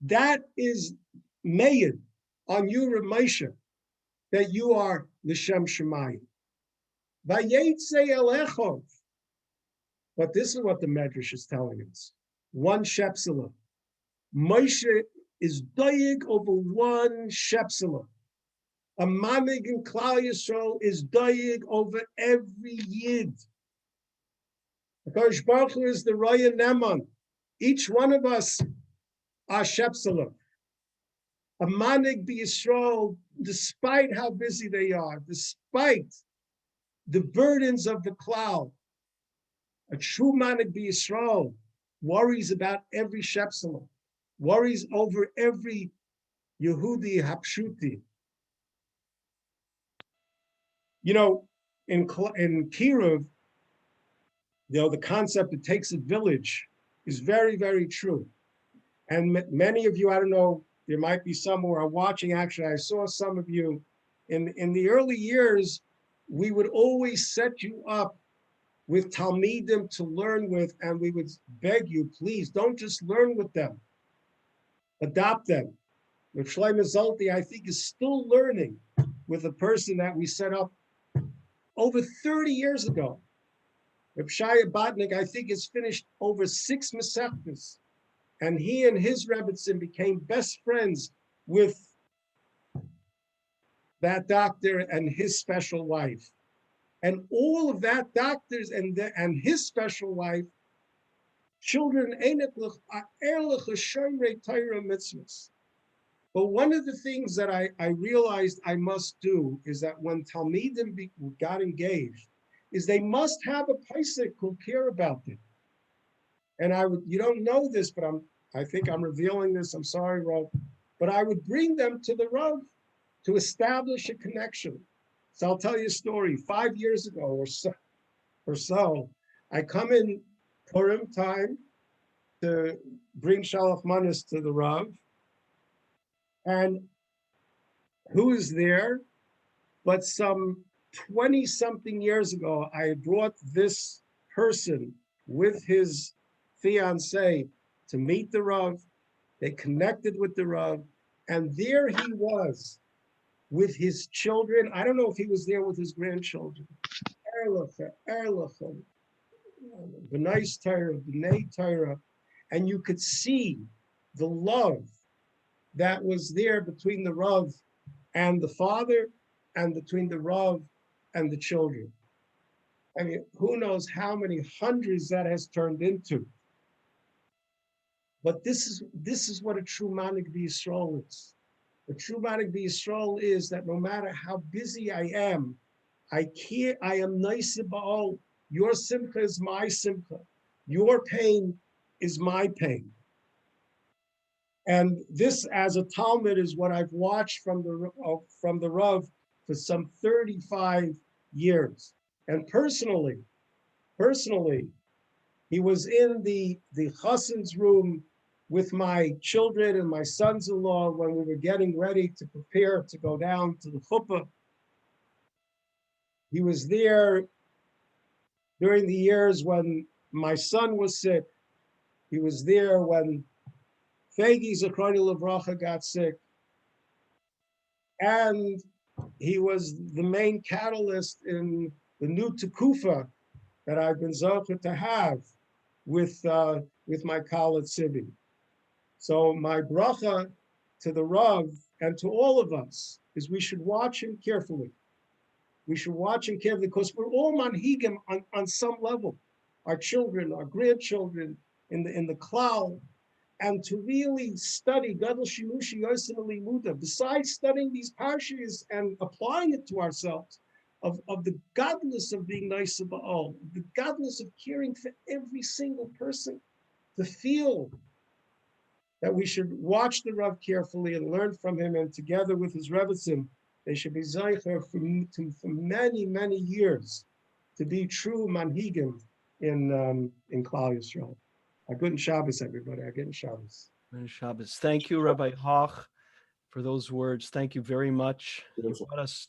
That is made on you, Ramesha, that you are L'Shem Shemayim. Vayetze Elechov. But this is what the Medrash is telling us. One Shepsula. Moshe is doig over one Shepsula. A Manig in Klal Yisrael is doig over every Yid. Because Baruch Hu is the Roya Neman. Each one of us are Shepsula. A Manig b'Yisrael, despite how busy they are, despite the burdens of the Klal, a true Manig b'Yisrael worries about every Shepsula, worries over every Yehudi Hapshuti. You know, in Kiruv, the concept it takes a village is very, very true. And many of you, I don't know, there might be some who are watching. Actually, I saw some of you in the early years. We would always set you up with Talmidim to learn with, and we would beg you, please, don't just learn with them. Adopt them. Reb Shlomo Zolti, I think, is still learning with a person that we set up over 30 years ago. Reb Shaya Botnick, I think, has finished over 6 Masechtas, and he and his Rebbetzin became best friends with that doctor and his special wife. And all of that doctors and his special wife, children, but one of the things that I realized I must do is that when Talmidim got engaged, is they must have a paisik who care about them. And you don't know this, but I'm I think I'm revealing this, I'm sorry, Rov, but I would bring them to the Rov to establish a connection. So I'll tell you a story. 5 years ago or so, I come in Purim time to bring Shalach Manas to the Rav. And who is there? But some 20-something years ago, I brought this person with his fiancée to meet the Rav. They connected with the Rav. And there he was with his children. I don't know if he was there with his grandchildren. B'nai Torah, B'nai Torah. And you could see the love that was there between the Rav and the father and between the Rav and the children. I mean, who knows how many hundreds that has turned into. But this is what a true Manik B'Yisrael is. A true Manik B'Yisrael is that no matter how busy I am nice ba'al. Your simcha is my simcha. Your pain is my pain. And this, as a Talmud, is what I've watched from the Rav for some 35 years. And personally, he was in the chassan's room with my children and my sons-in-law when we were getting ready to prepare to go down to the chuppah. He was there during the years when my son was sick. He was there when Fegi Zechroni Levracha got sick. And he was the main catalyst in the new Tekufa that I've been zocher to have with my Kala Tzibi. So my bracha to the Rav and to all of us is we should watch him carefully. We should watch him carefully because we're all manhigim on some level. Our children, our grandchildren in the klal, and to really study Gadol Shimushi Yosin Limuda, besides studying these parshas and applying it to ourselves, of the godless of being nice to Baal, the godless of caring for every single person, to feel that we should watch the Rav carefully and learn from him, and together with his Rebbetzin, they should be zeicher for many, many years to be true manhigim in Klal Yisrael. A good Shabbos, everybody. A good Shabbos. Good Shabbos. Thank you, Rabbi Hoch, for those words. Thank you very much. You brought us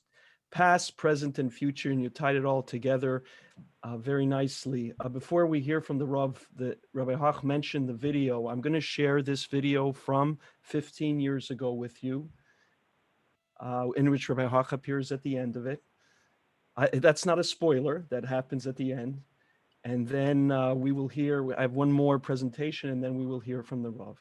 past, present, and future, and you tied it all together very nicely. Before we hear from the Rav, Rabbi Hoch mentioned the video. I'm going to share this video from 15 years ago with you, in which Rabbi Hoch appears at the end of it. That's not a spoiler. That happens at the end. And then we will hear, I have one more presentation, and then we will hear from the Rav.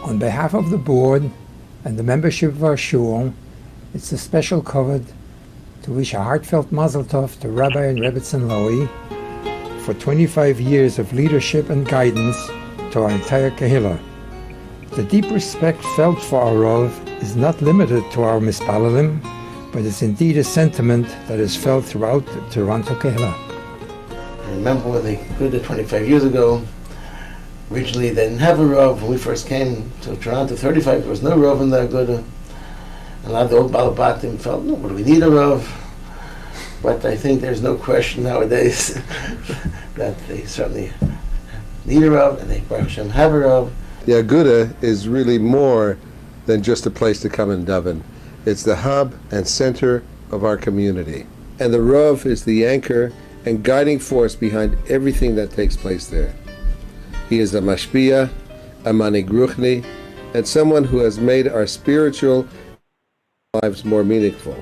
On behalf of the board and the membership of our shul, it's a special kavod to wish a heartfelt mazel tov to Rabbi and Rebbetzin Lowy for 25 years of leadership and guidance to our entire Kehillah. The deep respect felt for our Rav is not limited to our mispalalim, but it's indeed a sentiment that is felt throughout the Toronto Kehillah. I remember when they included 25 years ago. Originally, they didn't have a Rav. When we first came to Toronto, 35, there was no Rav in the Aguda. A lot of the old Balabatim felt, no, what do we need a Rav? But I think there's no question nowadays that they certainly need a Rav, and they, Baruch Hashem, have a Rav. The Aguda is really more than just a place to come and daven. It's the hub and center of our community. And the Rav is the anchor and guiding force behind everything that takes place there. He is a mashpia, a manig ruchni, and someone who has made our spiritual lives more meaningful.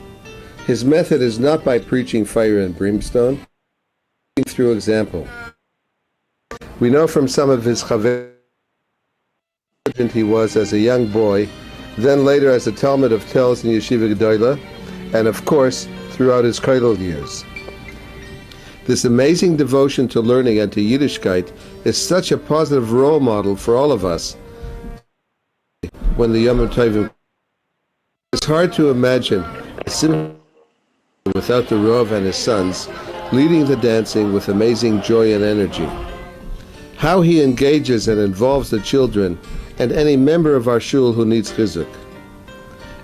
His method is not by preaching fire and brimstone, but through example. We know from some of his chaver he was as a young boy, then later as a Talmud of Telz in Yeshiva Gedola, and of course throughout his kollel years. This amazing devotion to learning and to Yiddishkeit is such a positive role model for all of us. When the Yom Tovim, it's hard to imagine a simcha without the Rov and his sons leading the dancing with amazing joy and energy. How he engages and involves the children and any member of our shul who needs chizuk.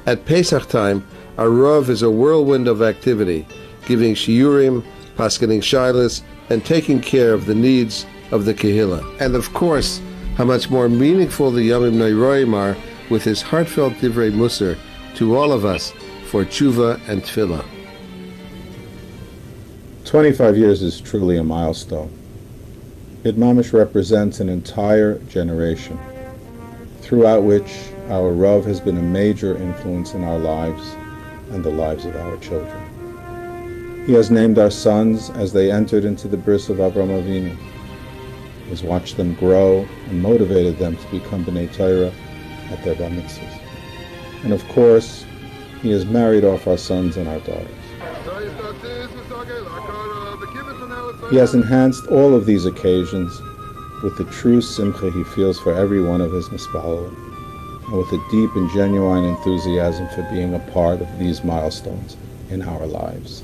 At Pesach time, our Rov is a whirlwind of activity, giving shiurim, paskening shilas, and taking care of the needs of the kehillah. And of course, how much more meaningful the Yomim Neiroim are with his heartfelt divrei musar to all of us for tshuva and tefillah. 25 years is truly a milestone. It mamish represents an entire generation, throughout which our Rav has been a major influence in our lives and the lives of our children. He has named our sons as they entered into the bris of Avraham Avinu. He has watched them grow and motivated them to become B'nai Torah at their bar mitzvahs. And of course, he has married off our sons and our daughters. He has enhanced all of these occasions with the true simcha he feels for every one of his mispalim, and with a deep and genuine enthusiasm for being a part of these milestones in our lives.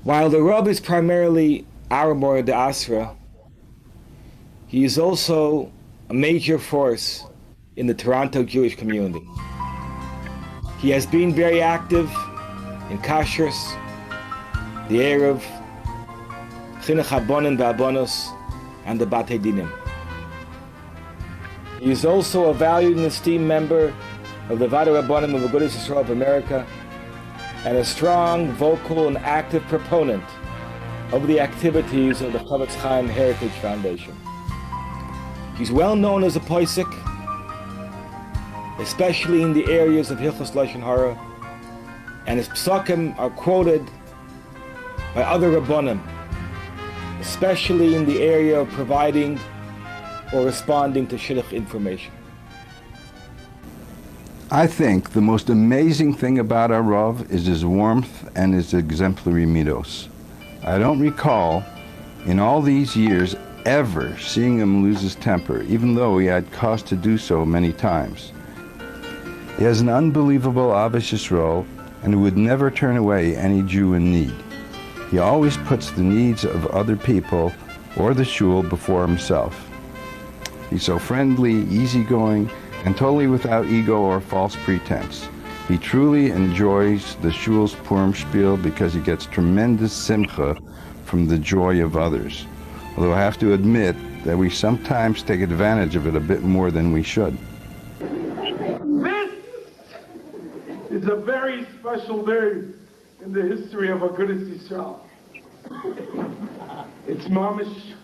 While the Rav is primarily our OUR ESROG, he is also a major force in the Toronto Jewish community. He has been very active in Kashrus, the Erev, Chinuch Habonim V'Abonos, and the Batei Dinim. He is also a valued and esteemed member of the Vada Rabbanim of OUR ESROG of America, and a strong, vocal, and active proponent of the activities of the Chofetz Chaim Heritage Foundation. He's well known as a poisek, especially in the areas of Hilchos Lashon Hara, and his psakim are quoted by other Rabbanim, especially in the area of providing or responding to shidduch information. I think the most amazing thing about our Rav is his warmth and his exemplary midos. I don't recall in all these years ever seeing him lose his temper, even though he had cause to do so many times. He has an unbelievable Ahavas Yisrael and would never turn away any Jew in need. He always puts the needs of other people or the shul before himself. He's so friendly, easygoing, and totally without ego or false pretense. He truly enjoys the shul's Purim spiel because he gets tremendous simcha from the joy of others. Although I have to admit that we sometimes take advantage of it a bit more than we should. This is a very special day in the history of OUR Israel. It's mamish,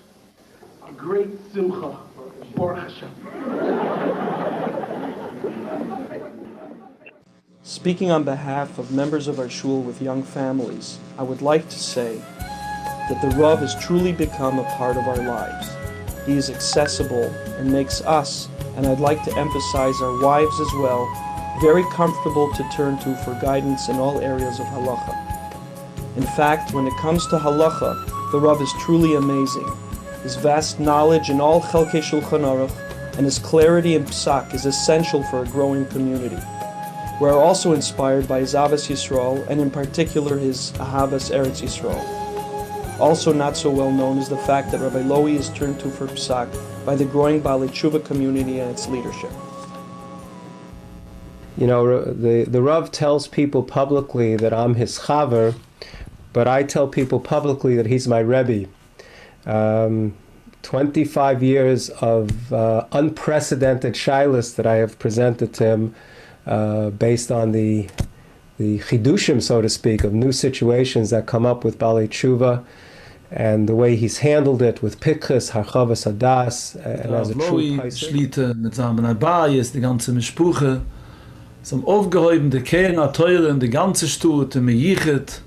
a great simcha, Baruch Hashem. Speaking on behalf of members of our shul with young families, I would like to say that the Rav has truly become a part of our lives. He is accessible and makes us, and I'd like to emphasize our wives as well, very comfortable to turn to for guidance in all areas of halacha. In fact, when it comes to halacha, the Rav is truly amazing. His vast knowledge in all Chelkei Shulchan Aruch and his clarity in psak is essential for a growing community. We are also inspired by his Ahavas Yisrael, and in particular his Ahavas Eretz Yisrael. Also not so well known is the fact that Rabbi Lowy is turned to for psak by the growing Baalei Tshuva community and its leadership. You know, the Rav tells people publicly that I'm his chaver, but I tell people publicly that he's my Rebbe. 25 years of unprecedented shilas that I have presented to him based on the chidushim, so to speak, of new situations that come up with Balei Tshuva, and the way he's handled it with Pikchas, Harchavas Hadas, and as a true Lowy, Shlita, mit seinem Abayes, die ganze Mischpuche, zum aufgehoben, die Kehrer teuren, die ganze Stute, Meyichet,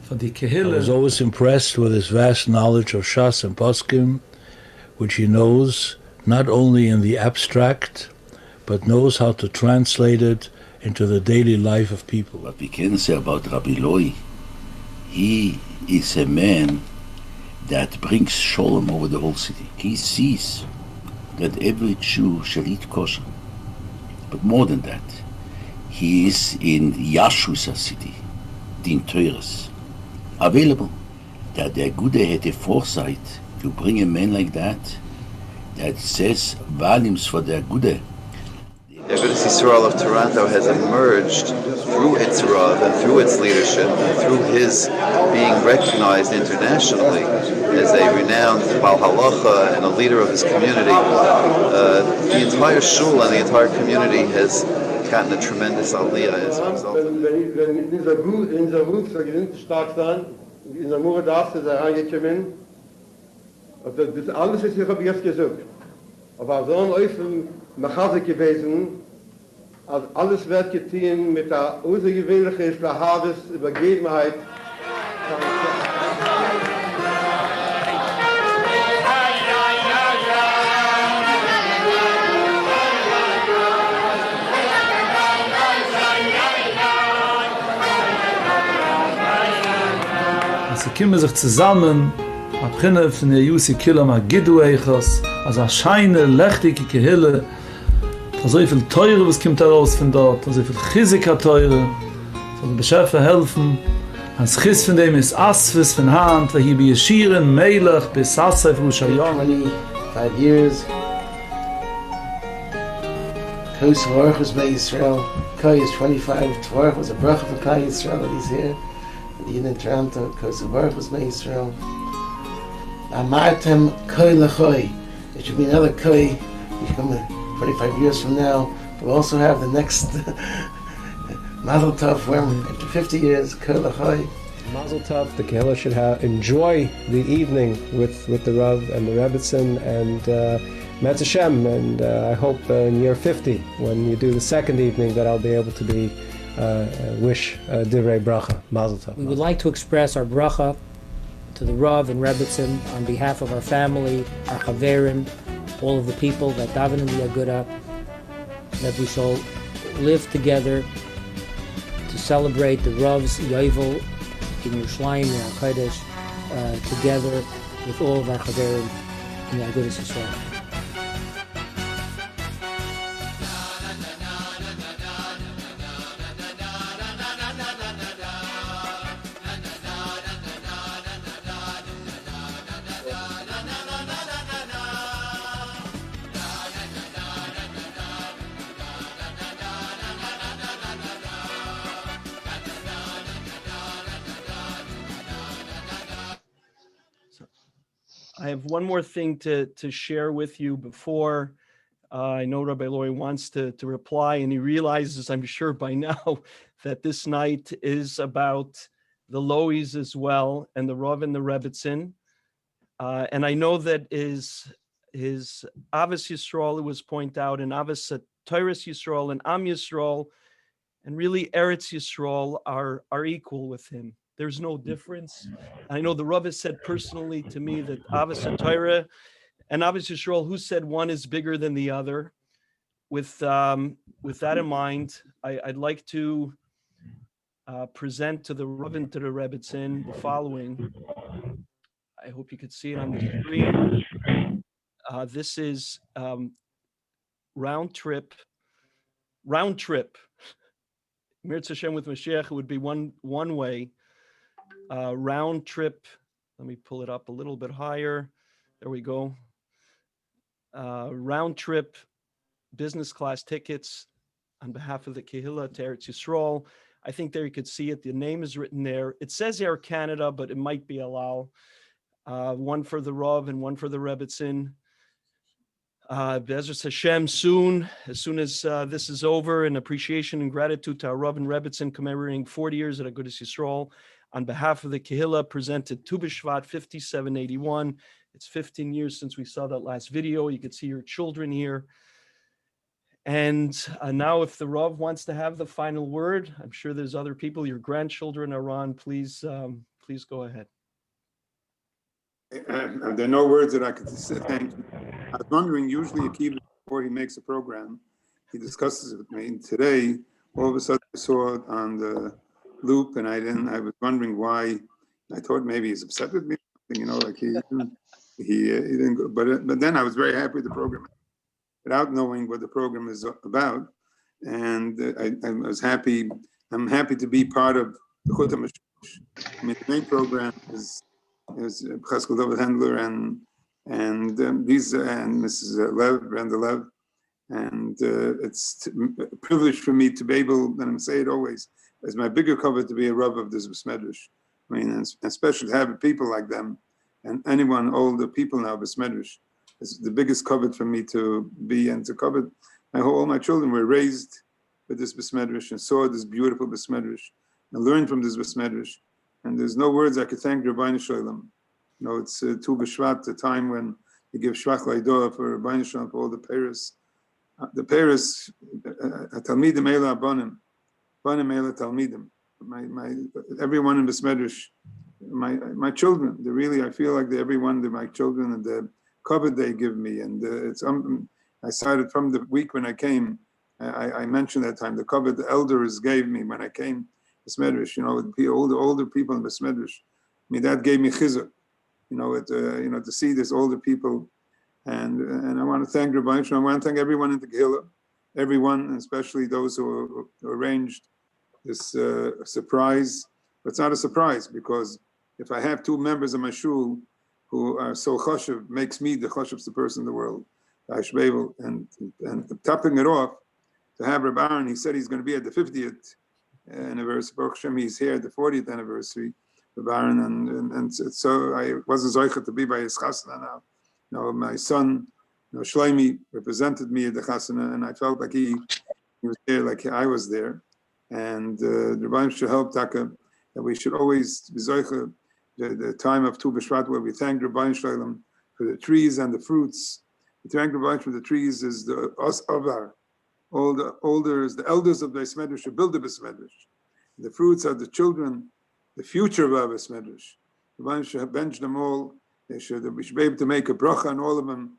for die I Kehille. was always impressed with his vast knowledge of Shas and Poskim, which he knows not only in the abstract, but knows how to translate it into the daily life of people. What we can say about Rabbi Lowy, he is a man that brings shalom over the whole city. He sees that every Jew shall eat kosher. But more than that, he is in Yashusa city, Din Teures, available. That the Aguda had the foresight to bring a man like that says volumes for the Aguda. The Agudas Yisrael of Toronto has emerged through its Rov and through its leadership and through his being recognized internationally as a renowned Baal Halacha and a leader of his community. The entire shul and the entire community has gotten a tremendous aliyah as a result. Wenn dieser Ruf so gewinnt stark sein, in der Mure darfst du da reingekommen, das alles ist, ich habe jetzt gesagt. Aber so ein Öffnen Machase gewesen, als alles wird getan mit der außergewöhnlichen Schlahaves, Übergebenheit. Sie kommen sich zusammen, abginnen von der Jussi Killam Agidu Eichos, als eine scheine, lechtige Kehille, so viel Teure, was kommt heraus von dort, so viel Chizika Teure, so die Beschäfer helfen, als Chiz von dem ist Asfis von Hand, weil hier bei Yeshiren, Melech, bis Sassai, Frushayom. 25 years. Kos Hoch was by Israel. Kai is 25. Tvarch was a bracha for Kai Israel that he's here. In Toronto, Kos Hoch was by Israel. Amartem Koi Lachoi. It should be another Koi. You come 25 years from now. We'll also have the next Mazel Tov, where after 50 years, Koi Lachoi. Mazel Tov, the Kehillah should enjoy the evening with the Rov and the Rebbetzin, and Metz Hashem, and I hope in year 50, when you do the second evening, that I'll be able to wish Divrei Bracha, Mazel Tov. We would like to express our bracha to the Rov and Rebbetzin on behalf of our family, our Chaverim, all of the people that daven in the Aguda, that we shall live together to celebrate the Rov's Yovel in Yerushalayim, in our Kodesh, together with all of our Chaverim in the Agudas Yisrael. I have one more thing to share with you before I know Rabbi Lowy wants to reply, and he realizes, I'm sure by now, that this night is about the Lowys as well, and the Rov and the Rebbetzin. And I know that his Avos Yisrael, it was pointed out, and Avos Torah Yisrael and Am Yisrael, and really Eretz Yisrael are equal with him. There's no difference. I know the Rav has said personally to me that Avos Torah and Avos Yisrael, who said one is bigger than the other. With that in mind, I'd like to present to the Rav and to the Rebbetzin the following. I hope you could see it on the screen. This is round trip. Mirz Hashem with Mashiach, it would be one way. Round trip. Let me pull it up a little bit higher. There we go. Round trip business class tickets on behalf of the Kehillah to Eretz Yisrael. I think there you could see it. The name is written there. It says Air Canada, but it might be Alal. One for the Rov and one for the Rebbetzin. Bezras Hashem soon, as soon as this is over, in appreciation and gratitude to our Rov and Rebbetzin commemorating 40 years at Agudas Yisrael. On behalf of the Kehillah, presented Tu Bshvat 5781. It's 15 years since we saw that last video. You can see your children here. And now if the Rov wants to have the final word, I'm sure there's other people, your grandchildren, Aron, please go ahead. There are no words that I could say thank you. I was wondering, usually Akiva, before he makes a program, he discusses it with me. And today, all of a sudden I saw it on the loop, and I was wondering why. I thought maybe he's upset with me, like he didn't go. But then I was very happy with the program, without knowing what the program is about. And I was happy. I'm happy to be part of the Chut. I mean, the main program is Hendler and these and Mrs. Lev, Brenda Lev, and it's a privilege for me to be able, and I'm saying it always, as my bigger cover to be a Rov of this Besmedrash. I mean, and especially to have people like them, and anyone older people now Besmedrash is the biggest cover for me to be and to cover. All my children were raised with this Besmedrash and saw this beautiful Besmedrash and learned from this Besmedrash. And there's no words I could thank Rabbi and Shalom. It's Tu Bshvat, the time when you give Shvach Laidoah for Rabbi and Shalom, for all the Paris. The Paris, Talmidim Eila Abanim, Banim Eila Talmidim. Everyone in this Medrash, my children, they really, I feel like everyone, they're my children, and the cover they give me. And I started from the week when I came, I mentioned that time, the cover the elders gave me when I came. Besmedrash, all the older people in Besmedrash. I mean, that gave me chizuk, to see this older people, and I want to thank Rabbi and I want to thank everyone in the Kehillah, everyone, especially those who arranged this surprise. But it's not a surprise, because if I have two members of my shul who are so chashuv, makes me the chashuv's person in the world, and topping it off, to have Rabbi Aron, he said he's going to be at the 50th anniversary. Baruch Hashem, he's here at the 40th anniversary of Aron, and so I wasn't zoichet to be by his chasana now. My son, Shlomi, represented me at the chasana, and I felt like he was there, like I was there. And the Rebbeim should help Taka, that we should always be zoichet the time of Tu Bshvat, where we thank Rebbeim Shalom for the trees and the fruits. We thank Rebbeim for the trees is the Os Avar. All the elders of the Besmedrash should build the Besmedrash. The fruits are the children, the future of our Besmedrash. The ones should bench them all. We should be able to make a bracha on all of them.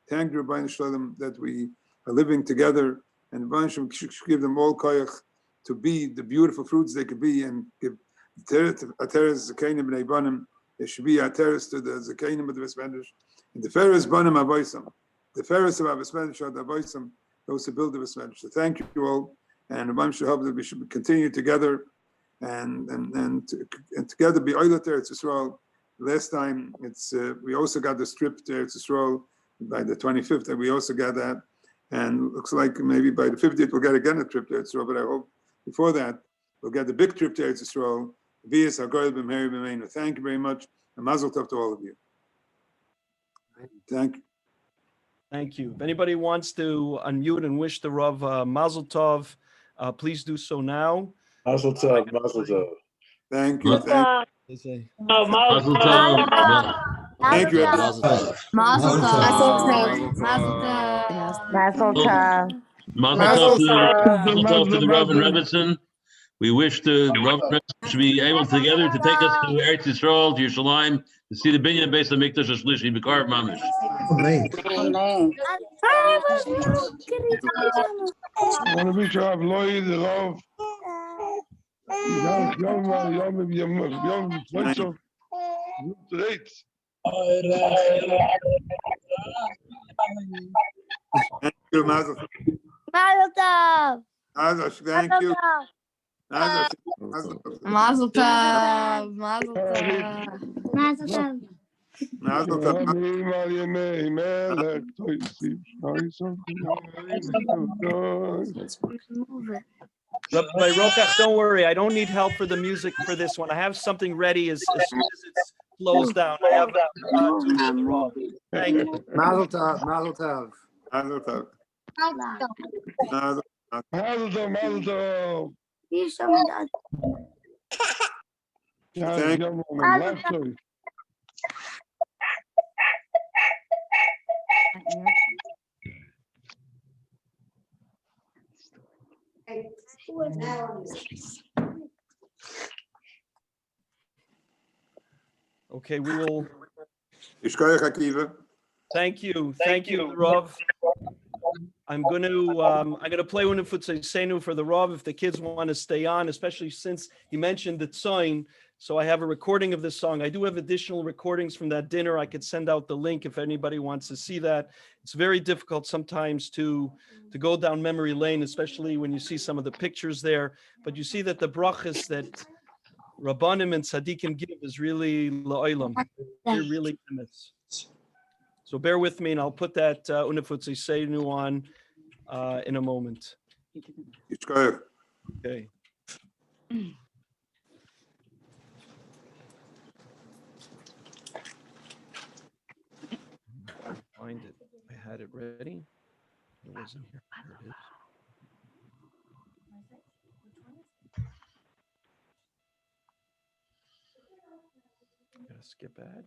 Thank the Rabbi Shalom that we are living together, and the should give them all koyach to be the beautiful fruits they could be, and give ateres zakeinim b'nei banim. There should be ateres to the zakeinim of the Besmedrash. And the Ferris Banim Avoisam, the Ferris of our Besmedrash are the Avoisam, those who build the Besmedrash. So thank you all, and Rabbi should help that we should continue together and together be Oilat Eretz Yisrael. Last time we also got the strip to Eretz Yisrael by the 25th, and we also got that. And looks like maybe by the 50th we'll get again a trip to Eretz Yisrael, but I hope before that we'll get the big trip to Eretz Yisrael. Thank you very much, and Mazel Tov to all of you. Thank you. If anybody wants to unmute and wish the Rav Mazel Tov, please do so now. Mazel Tov, Mazel Tov. Thank you. Mazel Tov. Thank you. Mazel Tov. Mazel Tov. Mazel Tov to the Rov and Rebbetzin. We wish the Rov and Rebbetzin should be able together to take us to Eretz Yisrael, to Yerushalayim, to see the binyan based on Mikdash Shlishi, B'kar Mamish. Amen. I want to wish Rav Lowy, the Rov, Thank you, Mazel Tov. Thank you. Mazel Tov. Mazel Tov. Mazel Tov. Mazel Tov. Rabbi Rokach, don't worry. I don't need help for the music for this one. I have something ready as soon as it's slows down. I have that. Thank you. Mazel tov, mazel tov. Mazel tov. Mazel tov. Mazel tov, mazel tov. Thank you. Bless you. Okay, we will. Thank you, Rov. I'm gonna play Unifutzei Senu for the Rov if the kids want to stay on, especially since he mentioned the Tzoin. So I have a recording of this song. I do have additional recordings from that dinner. I could send out the link if anybody wants to see that. It's very difficult sometimes to go down memory lane, especially when you see some of the pictures there. But you see that the brachas that Rabbanim and Tzaddikim give is really la'olam. They're really emes. So bear with me, and I'll put that Unifutzei Senu on in a moment. Okay. Find it. I had it ready. It wasn't here. Here it is. Gotta skip ahead.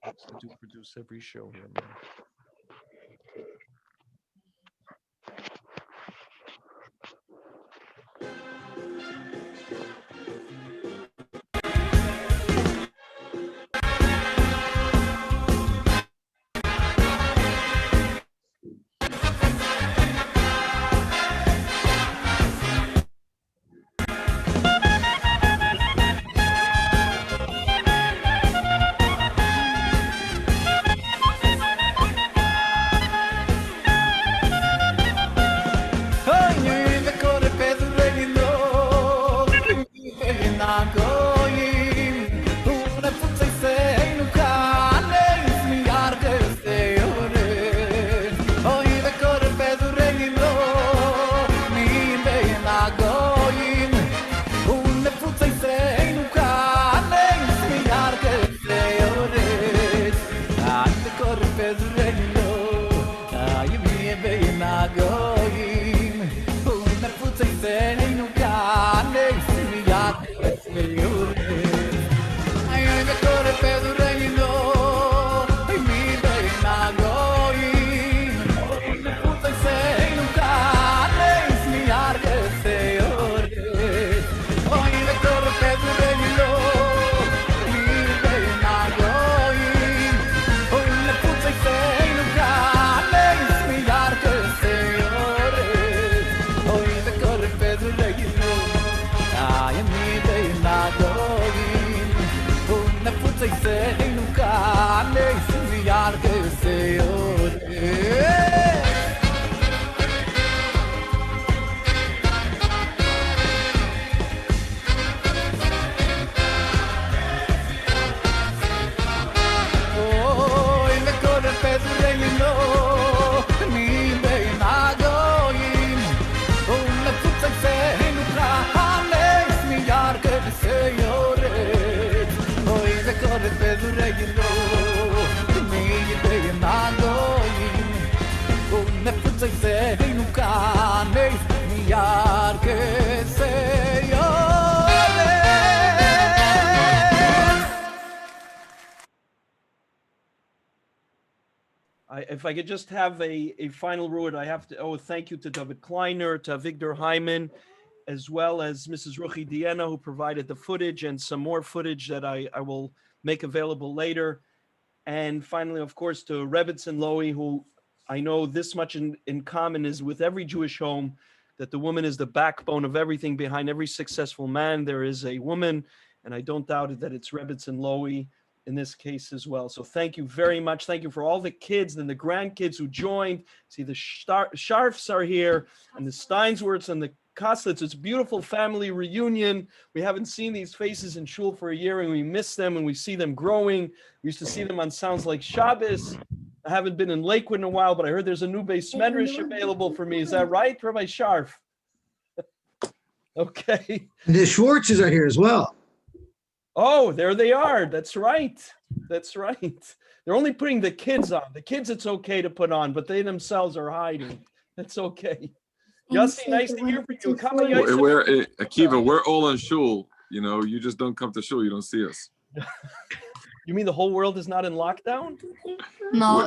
I do produce every show here, man. If I could just have a final word, I have to thank you to David Kleiner, to Victor Hyman, as well as Mrs. Ruchi Diana, who provided the footage and some more footage that I will make available later. And finally, of course, to Rebbetzin Lowy, who I know this much in common is with every Jewish home, that the woman is the backbone of everything. Behind every successful man, there is a woman, and I don't doubt it that it's Rebbetzin Lowy in this case as well. So thank you very much. Thank you for all the kids and the grandkids who joined. See, the Sharfs are here, and the Steinsworths and the Koslitz. It's a beautiful family reunion. We haven't seen these faces in shul for a year, and we miss them, and we see them growing. We used to see them on Sounds Like Shabbos, I haven't been in Lakewood in a while, but I heard there's a new base medrash available for me. Is that right, Rabbi Sharf? Okay. The Schwartzes are here as well. Oh, there they are. That's right. That's right. They're only putting the kids on. The kids, it's okay to put on, but they themselves are hiding. That's okay. Yossi, nice to hear from you. Come on, Yossi. Akiva, we're all in shul. You know, you just don't come to shul. You don't see us. You mean the whole world is not in lockdown? No,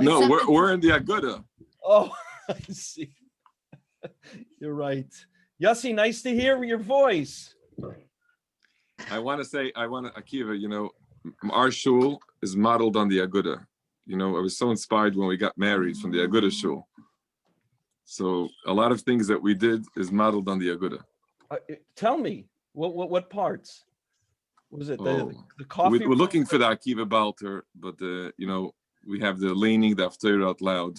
we're in the Aguda. Oh, I see. You're right. Yossi, nice to hear your voice. Akiva, you know, our shul is modeled on the Aguda. You know, I was so inspired when we got married from the Aguda shul. So a lot of things that we did is modeled on the Aguda. Tell me, what parts? Was it the coffee? coffee? We're looking for the Akiva Balter, but you know, we have the leaning, the Haftarah out loud,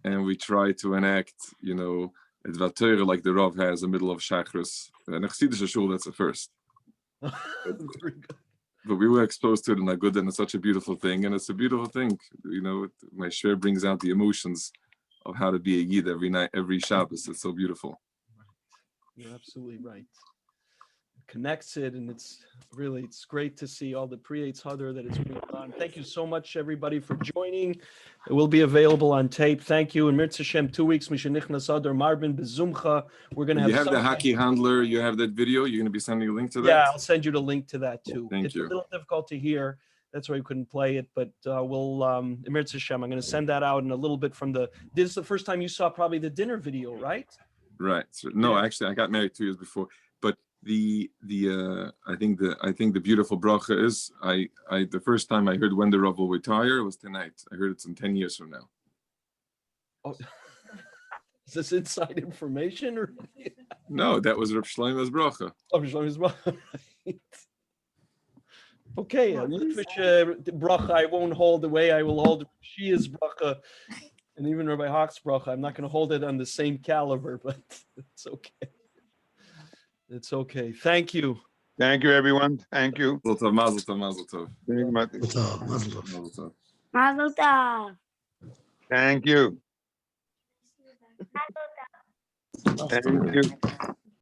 and we try to enact, you know, it's Haftarah like the Rov has in the middle of Shachris. And Chassidische shul, that's the first. But we were exposed to it in Aguda, and it's such a beautiful thing, and it's a beautiful thing. You know, my share brings out the emotions of how to be a Yid every night, every Shabbos. It's so beautiful. You're absolutely right. Connects it, and it's great to see all the pre-8 Hadar that is going on. Thank you so much, everybody, for joining. It will be available on tape. Thank you. And Mirza Shem, 2 weeks. Mishenichnas Hadar Marbin Bezumcha. We're going to have. You have the Haki Hendler. You have that video. You're going to be sending a link to that. Yeah, I'll send you the link to that too. Thank it's you. a little difficult to hear. That's why we couldn't play it, but we'll Mirza Shem. I'm going to send that out in a little bit from the. This is the first time you saw probably the dinner video, right? Right. So, no, actually, I got married 2 years before. But I think the beautiful bracha is the first time I heard when the Rav will retire was tonight. I heard it's in 10 years from now. Oh, is this inside information or? No, that was Reb Shlomo's bracha. Oh, Shlomo's bracha. Right. Okay, Litvish bracha I won't hold the way I will hold Shia's bracha, and even Rabbi Hoch's bracha. I'm not going to hold it on the same caliber, but it's okay. It's okay. Thank you. Thank you, everyone. Thank you. Mazel tov, mazel tov, mazel tov. Mazel tov. Thank you. Thank you.